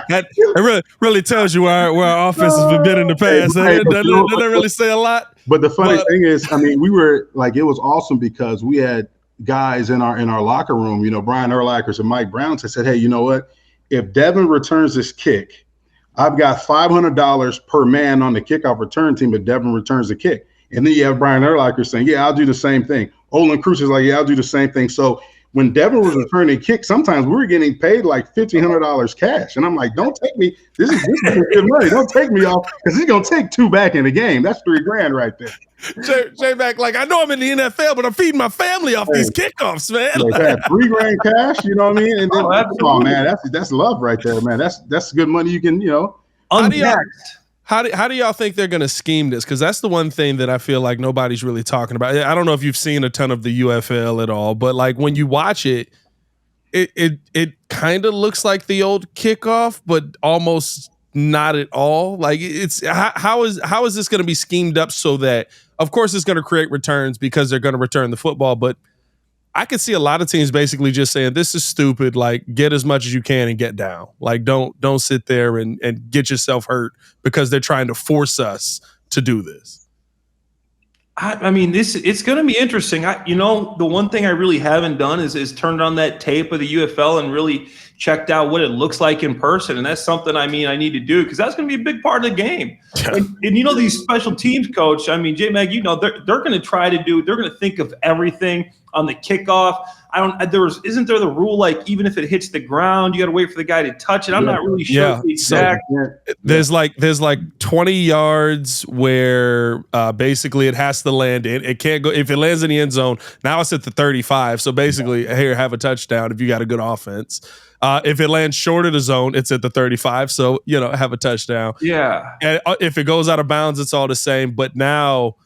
That really tells you where our offense has been in the past. Doesn't really say a lot. But the funny thing is, I mean, we were like, it was awesome because we had guys in our locker room. You know, Brian Urlachers and Mike Brown said, hey, you know what? If Devin returns this kick, I've got $500 per man on the kickoff return team if Devin returns the kick. And then you have Brian Urlacher saying, yeah, I'll do the same thing. Olin Cruz is like, yeah, I'll do the same thing. So when Devin was returning kicks, sometimes we were getting paid like $1,500 cash. And I'm like, don't take me. This is good money. Don't take me off because he's going to take 2 back in the game. That's $3,000 right there. J-Mac, like, I know I'm in the NFL, but I'm feeding my family off these kickoffs, man. Like $3,000 cash, you know what I mean? And then, man, that's love right there, man. That's good money you can, you know. How How do y'all think they're going to scheme this? Because that's the one thing that I feel like nobody's really talking about. I don't know if you've seen a ton of the UFL at all, but like when you watch it, it kind of looks like the old Kickoff, but almost not at all. Like it's how is this going to be schemed up so that, of course, it's going to create returns because they're going to return the football, but I could see a lot of teams basically just saying, this is stupid, like get as much as you can and get down. Like don't sit there and get yourself hurt because they're trying to force us to do this. I mean, it's going to be interesting. The one thing I really haven't done is turned on that tape of the UFL and really checked out what it looks like in person. And that's something I need to do because that's going to be a big part of the game. Yeah. And these special teams coach, J-Mag, they're going to try to they're going to think of everything on the kickoff. Isn't there the rule, like even if it hits the ground, you got to wait for the guy to touch it? I'm not really sure the exact. There's like 20 yards where basically it has to land in. It can't go if it lands in the end zone. Now it's at the 35. So basically, here, have a touchdown if you got a good offense. If it lands short of the zone, it's at the 35. So have a touchdown. Yeah. And if it goes out of bounds, it's all the same. But now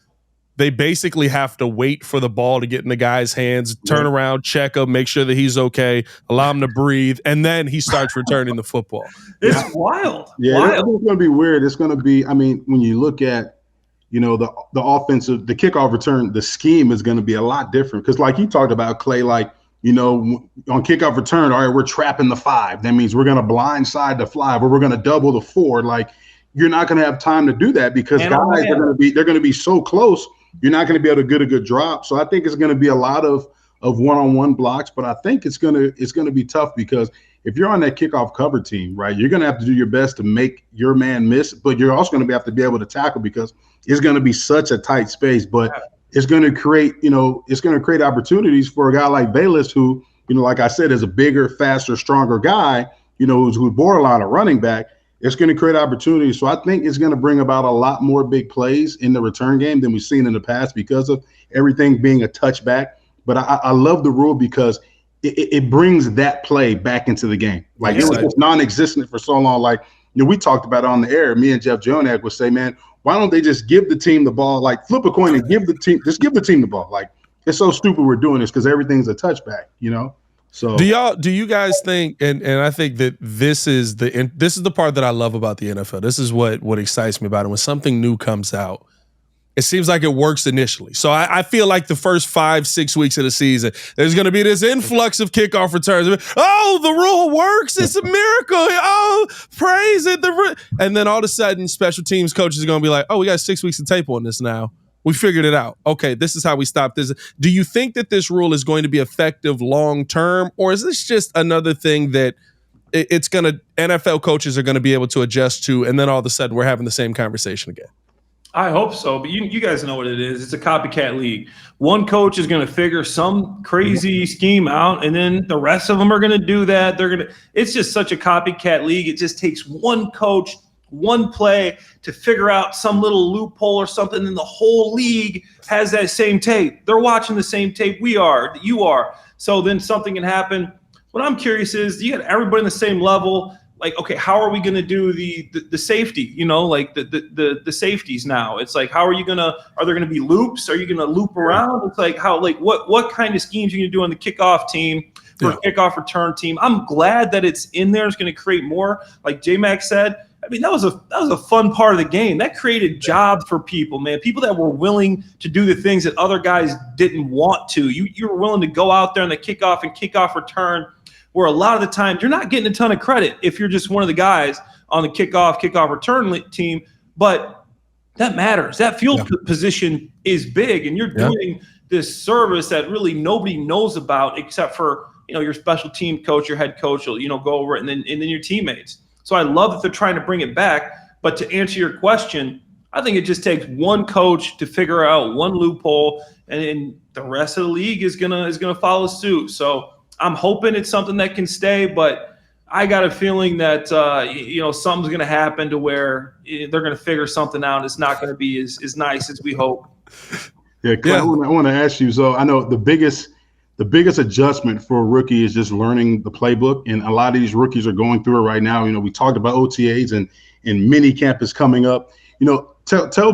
they basically have to wait for the ball to get in the guy's hands, turn around, check him, make sure that he's okay, allow him to breathe, and then he starts returning the football. It's wild. Yeah, wild. It's going to be weird. It's going to be, when you look at, the offensive, the kickoff return, the scheme is going to be a lot different. Because like you talked about, Clay, on kickoff return, all right, we're trapping the 5. That means we're going to blindside the 5 or we're going to double the 4. Like, you're not going to have time to do that because guys are going to be so close. You're not going to be able to get a good drop. So I think it's going to be a lot of one-on-one blocks, but I think it's going to be tough because if you're on that kickoff cover team, right, you're going to have to do your best to make your man miss, but you're also going to have to be able to tackle because it's going to be such a tight space. But it's going to create, opportunities for a guy like Bayless who, like I said, is a bigger, faster, stronger guy, who's borderline a running back. It's going to create opportunities. So I think it's going to bring about a lot more big plays in the return game than we've seen in the past because of everything being a touchback. But I love the rule because it brings that play back into the game. Like, it was just non-existent for so long. Like, we talked about it on the air. Me and Jeff Jonak would say, man, why don't they just give the team the ball? Like, flip a coin and give the team the ball. Like, it's so stupid we're doing this because everything's a touchback, So do you guys think, and I think that this is the part that I love about the NFL. This is what excites me about it. When something new comes out, it seems like it works initially. So I feel like the first 5-6 weeks of the season, there's going to be this influx of kickoff returns. Oh, the rule works. It's a miracle. Oh, praise it. And then all of a sudden, special teams coaches are going to be like, oh, we got 6 weeks of tape on this now. We figured it out. Okay, this is how we stop this. Do you think that this rule is going to be effective long term, or is this just another thing that NFL coaches are going to be able to adjust to, and then all of a sudden we're having the same conversation again? I hope so, but you guys know what it is. It's a copycat league. One coach is going to figure some crazy scheme out, and then the rest of them are going to do that. It's just such a copycat league. It just takes one coach, one play to figure out some little loophole or something, and the whole league has that same tape. They're watching the same tape you are. So then something can happen. What I'm curious is, you got everybody on the same level. Like, okay, how are we going to do the safety? Like the safeties now. It's like, are there going to be loops? Are you going to loop around? It's like, what kind of schemes are you going to do on the kickoff team for a kickoff return team? I'm glad that it's in there. It's going to create more. Like J-Mac said, that was a fun part of the game. That created jobs for people, man. People that were willing to do the things that other guys didn't want to. You were willing to go out there on the kickoff and kickoff return, where a lot of the time you're not getting a ton of credit if you're just one of the guys on the kickoff return team, but that matters. That field position is big, and you're doing this service that really nobody knows about except for your special team coach, your head coach will go over it, and then your teammates. So I love that they're trying to bring it back. But to answer your question, I think it just takes one coach to figure out one loophole, and then the rest of the league is gonna follow suit. So I'm hoping it's something that can stay, but I got a feeling that something's going to happen to where they're going to figure something out. It's not going to be as nice as we hope. Yeah, Clay, I want to ask you. So I know the biggest the biggest adjustment for a rookie is just learning the playbook. And a lot of these rookies are going through it right now. We talked about OTAs and mini camp is coming up. Tell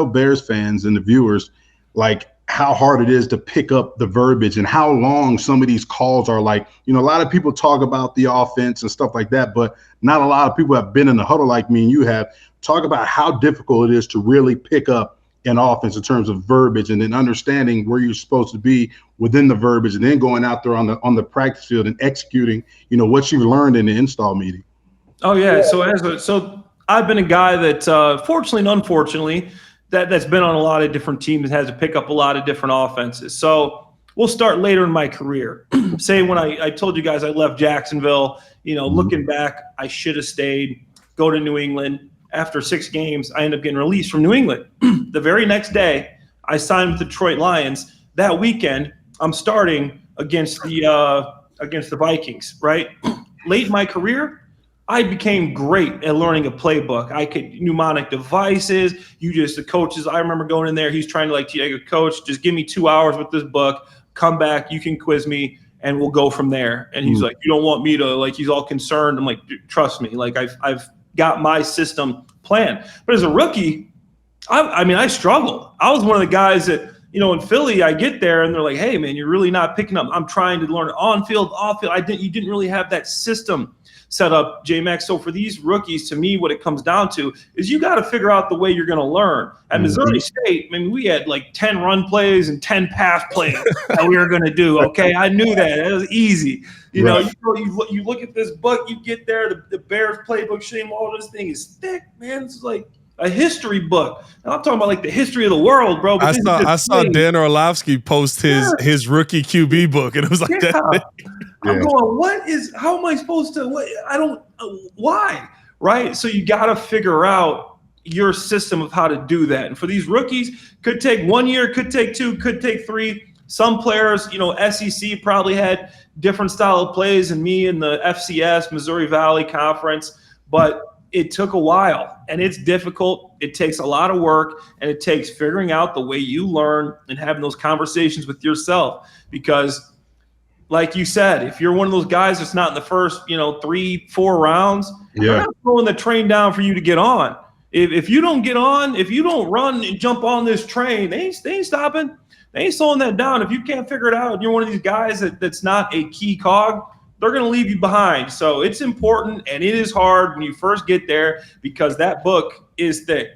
Bears fans and the viewers, like, how hard it is to pick up the verbiage and how long some of these calls are. Like, a lot of people talk about the offense and stuff like that, but not a lot of people have been in the huddle like me and you have. Talk about how difficult it is to really pick up an offense in terms of verbiage and then understanding where you're supposed to be within the verbiage and then going out there on the practice field and executing, what you learned in the install meeting. Oh, yeah. So I've been a guy that, fortunately and unfortunately, that's been on a lot of different teams and has to pick up a lot of different offenses. So we'll start later in my career. Say when I told you guys I left Jacksonville, looking back, I should have stayed, go to New England. After 6 games, I ended up getting released from New England. The very next day, I signed with the Detroit Lions. That weekend, I'm starting against the Vikings, right? Late in my career, I became great at learning a playbook. I could mnemonic devices. The coaches, I remember going in there, he's trying to coach, just give me 2 hours with this book, come back, you can quiz me, and we'll go from there. And he's like, you don't want me to, he's all concerned. I'm like, trust me, I've got my system planned. But as a rookie, I struggled. I was one of the guys that, in Philly, I get there and they're like, hey, man, you're really not picking up. I'm trying to learn on field, off field. You didn't really have that system set up, J-Max. So for these rookies, to me, what it comes down to is you got to figure out the way you're going to learn. At Missouri State, we had 10 run plays and 10 pass plays that we were going to do. Okay, I knew that. It was easy. You look at this book, you get there, the Bears playbook, Shane Waldren, this thing is thick, man. It's like a history book. And I'm talking about the history of the world, bro. I saw Dan Orlovsky post his rookie QB book, and it was like that. I'm going, how am I supposed to, why? Right? So you got to figure out your system of how to do that. And for these rookies, could take 1 year, could take 2, could take 3. Some players, SEC probably had different style of plays than me in the FCS, Missouri Valley Conference, but it took a while and it's difficult. It takes a lot of work and it takes figuring out the way you learn and having those conversations with yourself. Because like you said, if you're one of those guys that's not in the first, 3-4 rounds, they're not throwing the train down for you to get on. If you don't get on, if you don't run and jump on this train, they ain't stopping. They ain't slowing that down. If you can't figure it out, and you're one of these guys that's not a key cog, they're going to leave you behind. So it's important, and it is hard when you first get there because that book is thick.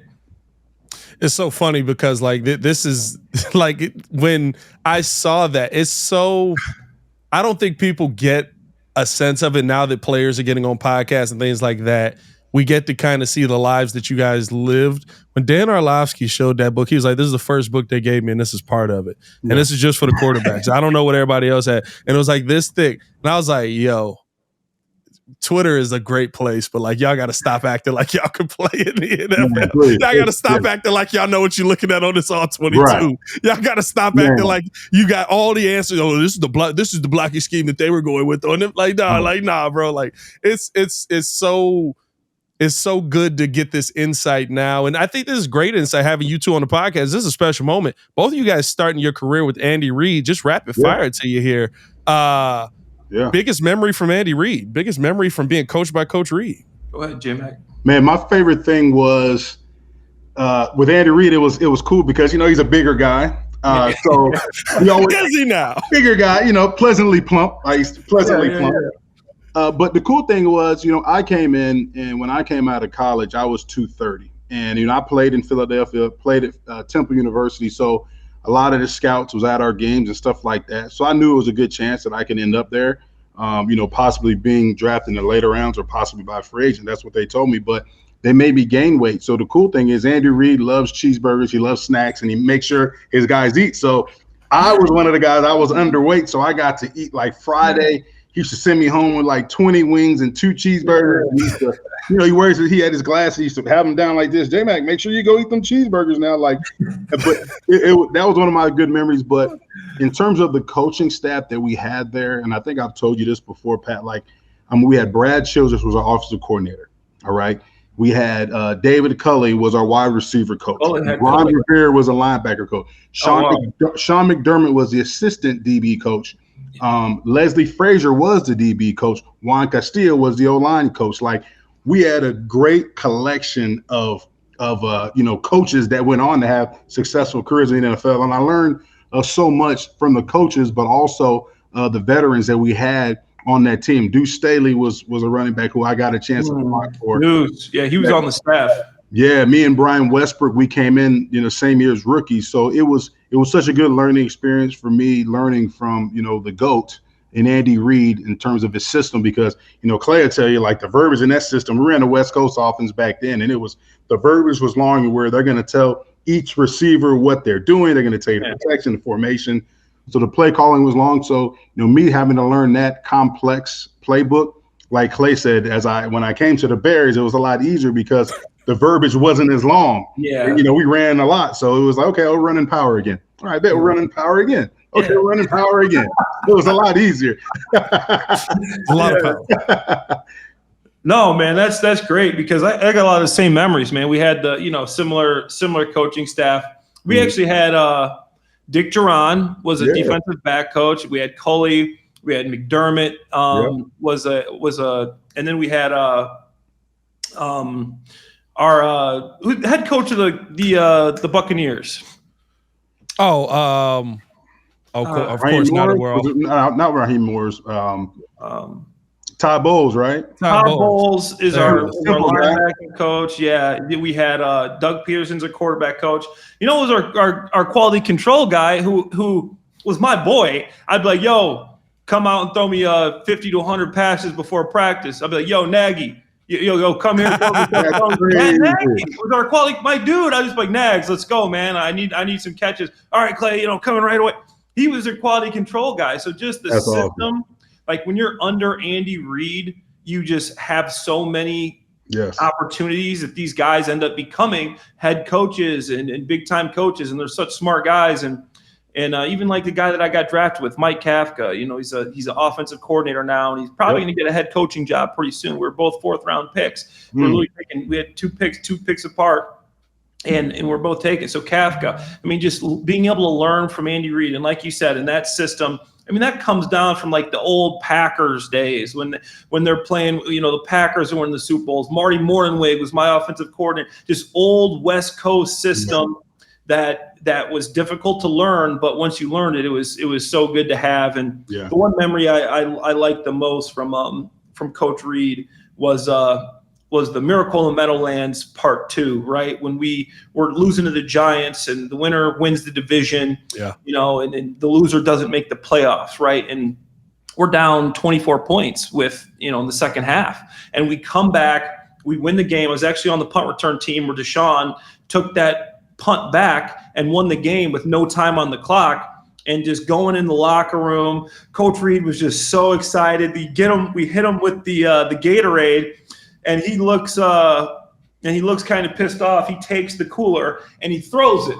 It's so funny because, this is, when I saw that, it's so – I don't think people get a sense of it now that players are getting on podcasts and things like that. We get to kind of see the lives that you guys lived. When Dan Orlovsky showed that book, he was like, this is the first book they gave me, and this is part of it. And this is just for the quarterbacks. I don't know what everybody else had. And it was this thick. And I was like, yo, Twitter is a great place, but y'all got to stop acting like y'all can play in the NFL. Right, y'all got to stop acting like y'all know what you're looking at on this all-22. Right. Y'all got to stop acting like you got all the answers. Oh, this is the blocking scheme that they were going with. And nah, bro. It's so good to get this insight now. And I think this is great insight having you two on the podcast. This is a special moment. Both of you guys starting your career with Andy Reid. Just rapid fire to you here. Biggest memory from Andy Reid. Biggest memory from being coached by Coach Reid. Go ahead, Jim. Man, my favorite thing was with Andy Reid, it was cool because, he's a bigger guy. So he always is he now? Bigger guy, pleasantly plump. I used to pleasantly plump. But the cool thing was, I came in, and when I came out of college, I was 230. And, I played in Philadelphia, played at Temple University. So a lot of the scouts was at our games and stuff like that. So I knew it was a good chance that I could end up there, possibly being drafted in the later rounds or possibly by a free agent. That's what they told me. But they made me gain weight. So the cool thing is Andy Reid loves cheeseburgers. He loves snacks, and he makes sure his guys eat. So I was one of the guys, I was underweight. So I got to eat Friday. He used to send me home with 20 wings and 2 cheeseburgers. And he used to, he had his glasses. He used to have them down like this. J-Mac, make sure you go eat them cheeseburgers now. But that was one of my good memories. But in terms of the coaching staff that we had there, and I think I've told you this before, Pat, we had Brad Childress was our offensive coordinator. All right. We had David Culley was our wide receiver coach. Ron Rivera was a linebacker coach. Sean McDermott was the assistant DB coach. Leslie Frazier was the DB coach. Juan Castillo was the O-line coach. Like, we had a great collection of coaches that went on to have successful careers in the NFL. And I learned so much from the coaches, but also the veterans that we had on that team. Deuce Staley was a running back who I got a chance to block for. Deuce, yeah, he was on the staff. Yeah, me and Brian Westbrook, we came in, same year as rookies. So it was such a good learning experience for me, learning from, the GOAT and Andy Reid in terms of his system, because, Clay will tell you, like, the verbiage in that system, we ran the West Coast offense back then, and the verbiage was long where they're going to tell each receiver what they're doing. They're going to tell you the protection, the formation. So the play calling was long. So, me having to learn that complex playbook, like Clay said, when I came to the Bears, it was a lot easier because the verbiage wasn't as long. Yeah. And, we ran a lot. So it was like, okay, we're running power again. All right, we're running power again. Okay, we're running power again. It was a lot easier. A lot of power. No, man, that's great, because I got a lot of the same memories, man. We had the, similar coaching staff. We actually had Dick Duran was a defensive back coach. We had Culley. We had McDermott was a, and then we had our head coach of the Buccaneers. Of course, not a world. Not Raheem Moore's. Todd Bowles, right? Todd Bowles is our linebacking coach. Yeah, we had Doug Peterson's our quarterback coach. Was our quality control guy who was my boy. I'd be like, yo, come out and throw me 50 to 100 passes before practice. I'd be like, yo, Nagy, yo, come here. Nagy was our quality, my dude. I was like, Nags, let's go, man. I need some catches. All right, Clay, coming right away. He was a quality control guy. So just the system. Awesome. Like, when you're under Andy Reid, you just have so many opportunities that these guys end up becoming head coaches and big time coaches, and they're such smart guys. And even like the guy that I got drafted with, Mike Kafka, he's an offensive coordinator now, and he's probably going to get a head coaching job pretty soon. We're both 4th round picks. We had two picks apart. And we're both taken. So Kafka, just being able to learn from Andy Reid, and like you said, in that system, that comes down from like the old Packers days when they're playing, the Packers were in the Super Bowls. Marty Mornhinweg was my offensive coordinator. Just old West Coast system that was difficult to learn, but once you learned it, it was so good to have. And the one memory I liked the most from Coach Reid was the Miracle in the Meadowlands Part 2, right? When we were losing to the Giants and the winner wins the division, and the loser doesn't make the playoffs, right? And we're down 24 points with, in the second half. And we come back, we win the game. I was actually on the punt return team where Deshaun took that punt back and won the game with no time on the clock. And just going in the locker room, Coach Reid was just so excited. We hit him with the Gatorade. And he looks kind of pissed off. He takes the cooler and he throws it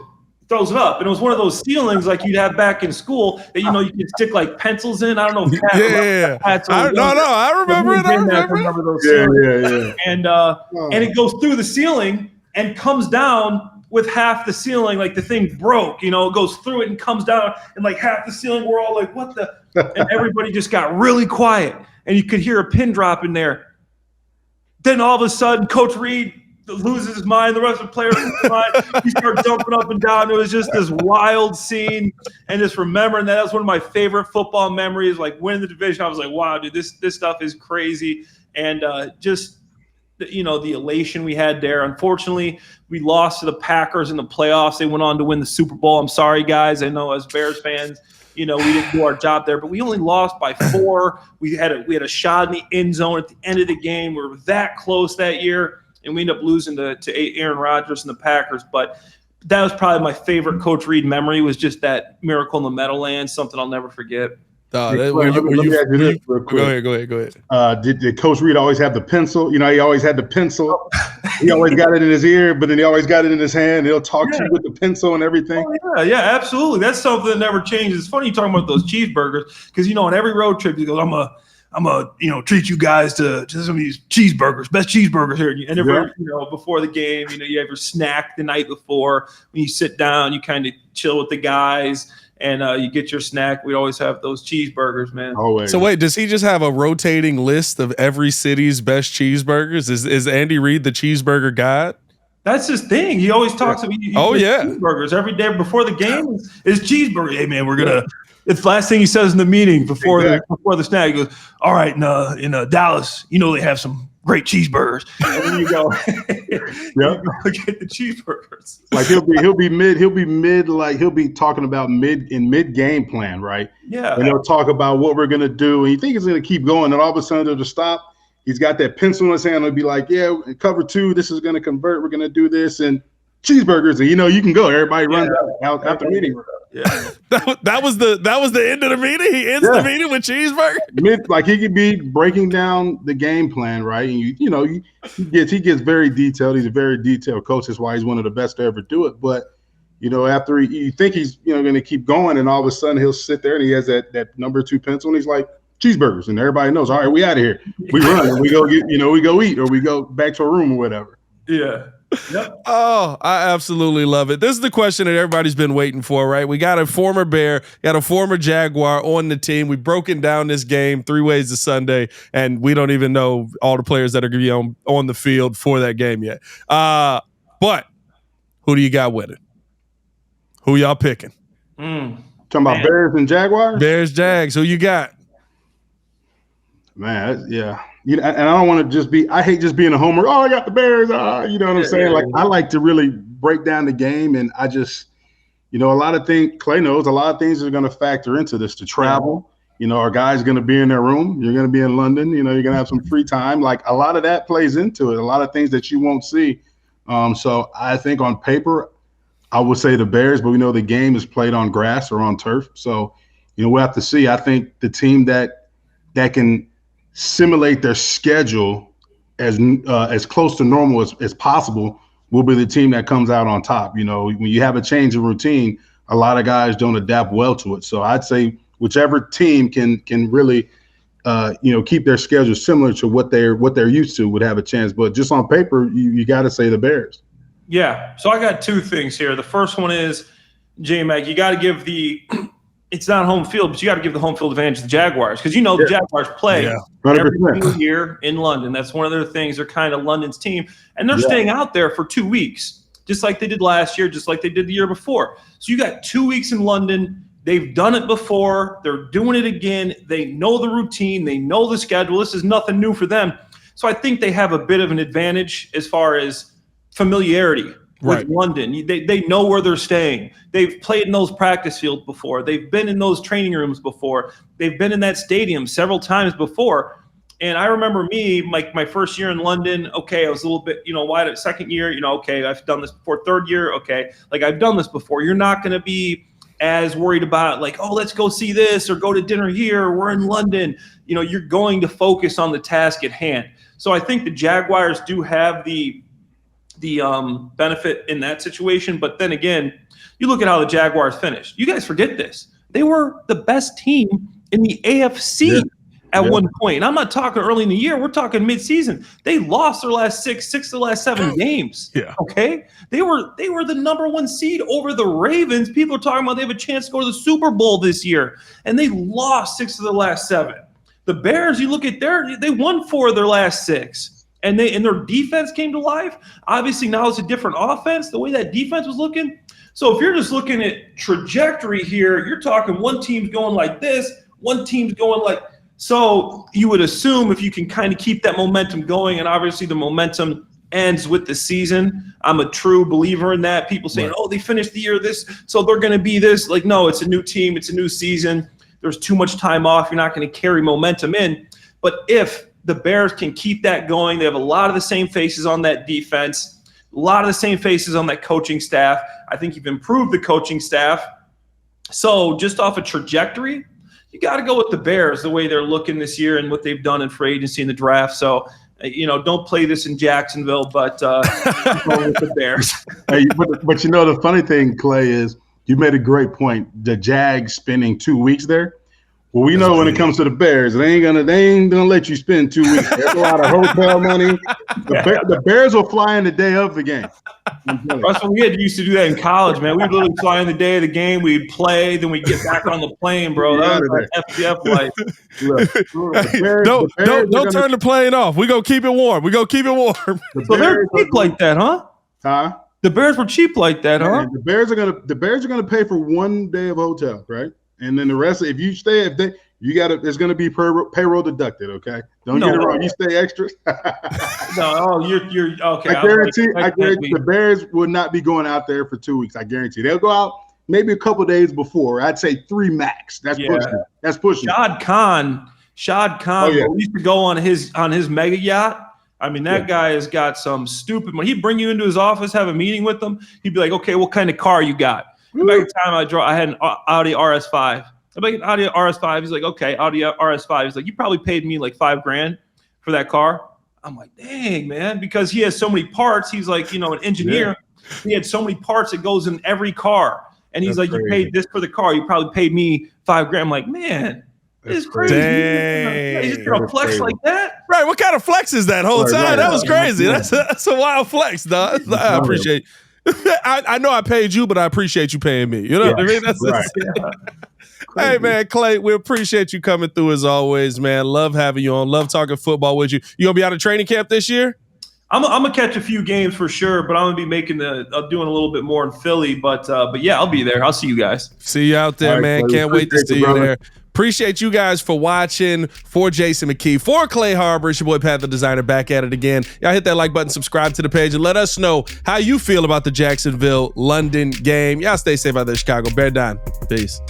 up. And it was one of those ceilings like you'd have back in school that you could stick like pencils in. I don't know if I remember it. I remember those ceilings. And it goes through the ceiling and comes down with half the ceiling, like the thing broke. It goes through it and comes down, and like half the ceiling, we're all like, what the? And everybody just got really quiet, and you could hear a pin drop in there. Then all of a sudden, Coach Reid loses his mind. The rest of the players lose their mind. He started jumping up and down. It was just this wild scene. And just remembering that was one of my favorite football memories, like winning the division. I was like, wow, dude, this stuff is crazy. And just, the elation we had there. Unfortunately, we lost to the Packers in the playoffs. They went on to win the Super Bowl. I'm sorry, guys. I know as Bears fans, we didn't do our job there, but we only lost by 4. We had a shot in the end zone at the end of the game. We were that close that year, and we ended up losing to Aaron Rodgers and the Packers. But that was probably my favorite Coach Reid memory, was just that Miracle in the Meadowlands, something I'll never forget. Go ahead. Did Coach Reid always have the pencil? He always had the pencil. He always got it in his ear, but then he always got it in his hand. He'll talk to you with the pencil and everything. Oh, yeah, absolutely. That's something that never changes. It's funny you talking about those cheeseburgers, because on every road trip he goes, I'm I'm gonna treat you guys to some of these cheeseburgers, best cheeseburgers here. And every, before the game, you have your snack the night before. When you sit down, you kind of chill with the guys. And you get your snack. We always have those cheeseburgers, man. Always. So wait, does he just have a rotating list of every city's best cheeseburgers? Is Andy Reid the cheeseburger god? That's his thing. He always talks about cheeseburgers every day before the game is cheeseburger. Hey man, it's the last thing he says in the meeting before the snack. He goes, all right, in Dallas, they have some great cheeseburgers. And then you go, get the cheeseburgers. Like he'll be mid, like he'll be talking about mid game plan, right? Yeah. And he'll talk about what we're gonna do, and you think it's gonna keep going, and all of a sudden it'll stop. He's got that pencil in his hand. He'll be like, yeah, cover 2, this is gonna convert. We're gonna do this, and cheeseburgers, and you can go. Everybody runs out after the meeting. Yeah, that was the end of the meeting. He ends the meeting with cheeseburger. Like he could be breaking down the game plan, right? And he gets very detailed. He's a very detailed coach. That's why he's one of the best to ever do it. But after you think he's going to keep going, and all of a sudden he'll sit there and he has that number 2 pencil, and he's like, cheeseburgers, and everybody knows. All right, we out of here. We run, and we go get we go eat, or we go back to our room or whatever. Yeah. Yep. Oh, I absolutely love it. This is the question that everybody's been waiting for, right? We got a former Bear, got a former Jaguar on the team. We've broken down this game 3 ways to Sunday, and we don't even know all the players that are going to be on the field for that game yet. But who do you got winning? Who y'all picking? Talking about Bears and Jaguars? Bears, Jags. Who you got? Man, yeah. And I don't want to just I hate just being a homer. Oh, I got the Bears. You know what I'm saying? Like, I like to really break down the game. And I just, a lot of things, Clay knows, a lot of things are going to factor into this. To travel, our guys going to be in their room. You're going to be in London. You're going to have some free time. Like, a lot of that plays into it. A lot of things that you won't see. So I think on paper, I would say the Bears, but we know the game is played on grass or on turf. So, we'll have to see. I think the team that can simulate their schedule as close to normal as possible will be the team that comes out on top. When you have a change of routine, a lot of guys don't adapt well to it. So I'd say whichever team can really keep their schedule similar to what they're used to would have a chance. But just on paper, you got to say the Bears. Yeah. So I got 2 things here. The first one is, J-Mac, you got to give it's not home field, but you got to give the home field advantage to the Jaguars, because the Jaguars play every single year in London. That's one of their things. They're kind of London's team, and they're staying out there for 2 weeks, just like they did last year, just like they did the year before. So you got 2 weeks in London. They've done it before. They're doing it again. They know the routine. They know the schedule. This is nothing new for them. So I think they have a bit of an advantage as far as familiarity with London. They know where they're staying. They've played in those practice fields before. They've been in those training rooms before. They've been in that stadium several times before. And I remember my first year in London, I was a little bit, wide. Second year, I've done this before. Third year, I've done this before. You're not going to be as worried about let's go see this or go to dinner here. We're in London. You're going to focus on the task at hand. So I think the Jaguars do have the benefit in that situation. But then again, you look at how the Jaguars finished. You guys forget this. They were the best team in the AFC at one point. And I'm not talking early in the year. We're talking midseason. They lost their last six of the last 7 games. Yeah. Okay. They were the number 1 seed over the Ravens. People are talking about they have a chance to go to the Super Bowl this year. And they lost 6 of the last 7. The Bears, you look at they won 4 of their last 6. And their defense came to life. Obviously, now it's a different offense, the way that defense was looking. So if you're just looking at trajectory here, you're talking one team's going like this, one team's going like – so you would assume if you can kind of keep that momentum going, and obviously the momentum ends with the season. I'm a true believer in that. People saying, they finished the year this, so they're going to be this. Like, no, it's a new team. It's a new season. There's too much time off. You're not going to carry momentum in. But if the Bears can keep that going, they have a lot of the same faces on that defense, a lot of the same faces on that coaching staff. I think you've improved the coaching staff. So just off a trajectory, you got to go with the Bears the way they're looking this year and what they've done in free agency in the draft. So, don't play this in Jacksonville, but go with the Bears. Hey, but the funny thing, Clay, is you made a great point. The Jags spending 2 weeks there. Well, we know when it comes to the Bears, they ain't gonna let you spend 2 weeks. There's a lot of hotel money. The Bears will fly in the day of the game. Russell, we used to do that in college, man. We'd literally fly in the day of the game. We'd play, then we'd get back on the plane, bro. That was like FBF life. Don't turn the plane off. We gonna keep it warm. So they're cheap like that, huh? Huh? The Bears were cheap like that, huh? The Bears are gonna pay for 1 day of hotel, right? And then the rest, if you stay, there's gonna be payroll deducted. Okay, don't get it wrong. You stay extra. You're okay. I guarantee the Bears would not be going out there for 2 weeks. I guarantee they'll go out maybe a couple days before. I'd say 3 max. That's pushing. That's pushing. Shad Khan. We used to go on his mega yacht. I mean, that guy has got some stupid money. He'd bring you into his office, have a meeting with him. He'd be like, "Okay, what kind of car you got?" Back in time, I had an Audi RS5. I'm like, an Audi RS5. He's like, "Okay, Audi RS5." He's like, "You probably paid me like $5,000 for that car." I'm like, "Dang, man," because he has so many parts. He's like, an engineer. Yeah. He had so many parts that goes in every car, and he's like, "You paid this for the car. You probably paid me $5,000." I'm like, "Man, it's crazy." Dang. He's just gonna flex like that, right? What kind of flex is that whole time? That was crazy. That's a wild flex, dog. I appreciate. I know I paid you, but I appreciate you paying me. You know what I mean? That's Hey, man, Clay, we appreciate you coming through as always, man. Love having you on. Love talking football with you. You gonna be out of training camp this year? I'm gonna catch a few games for sure, but I'm gonna be doing a little bit more in Philly. But yeah, I'll be there. I'll see you guys. See you out there, man. Can't wait to see you there. Appreciate you guys for watching. For Jason McKie, for Clay Harbor, it's your boy Pat the Designer back at it again. Y'all hit that like button, subscribe to the page, and let us know how you feel about the Jacksonville-London game. Y'all stay safe out there, Chicago. Bear down. Peace.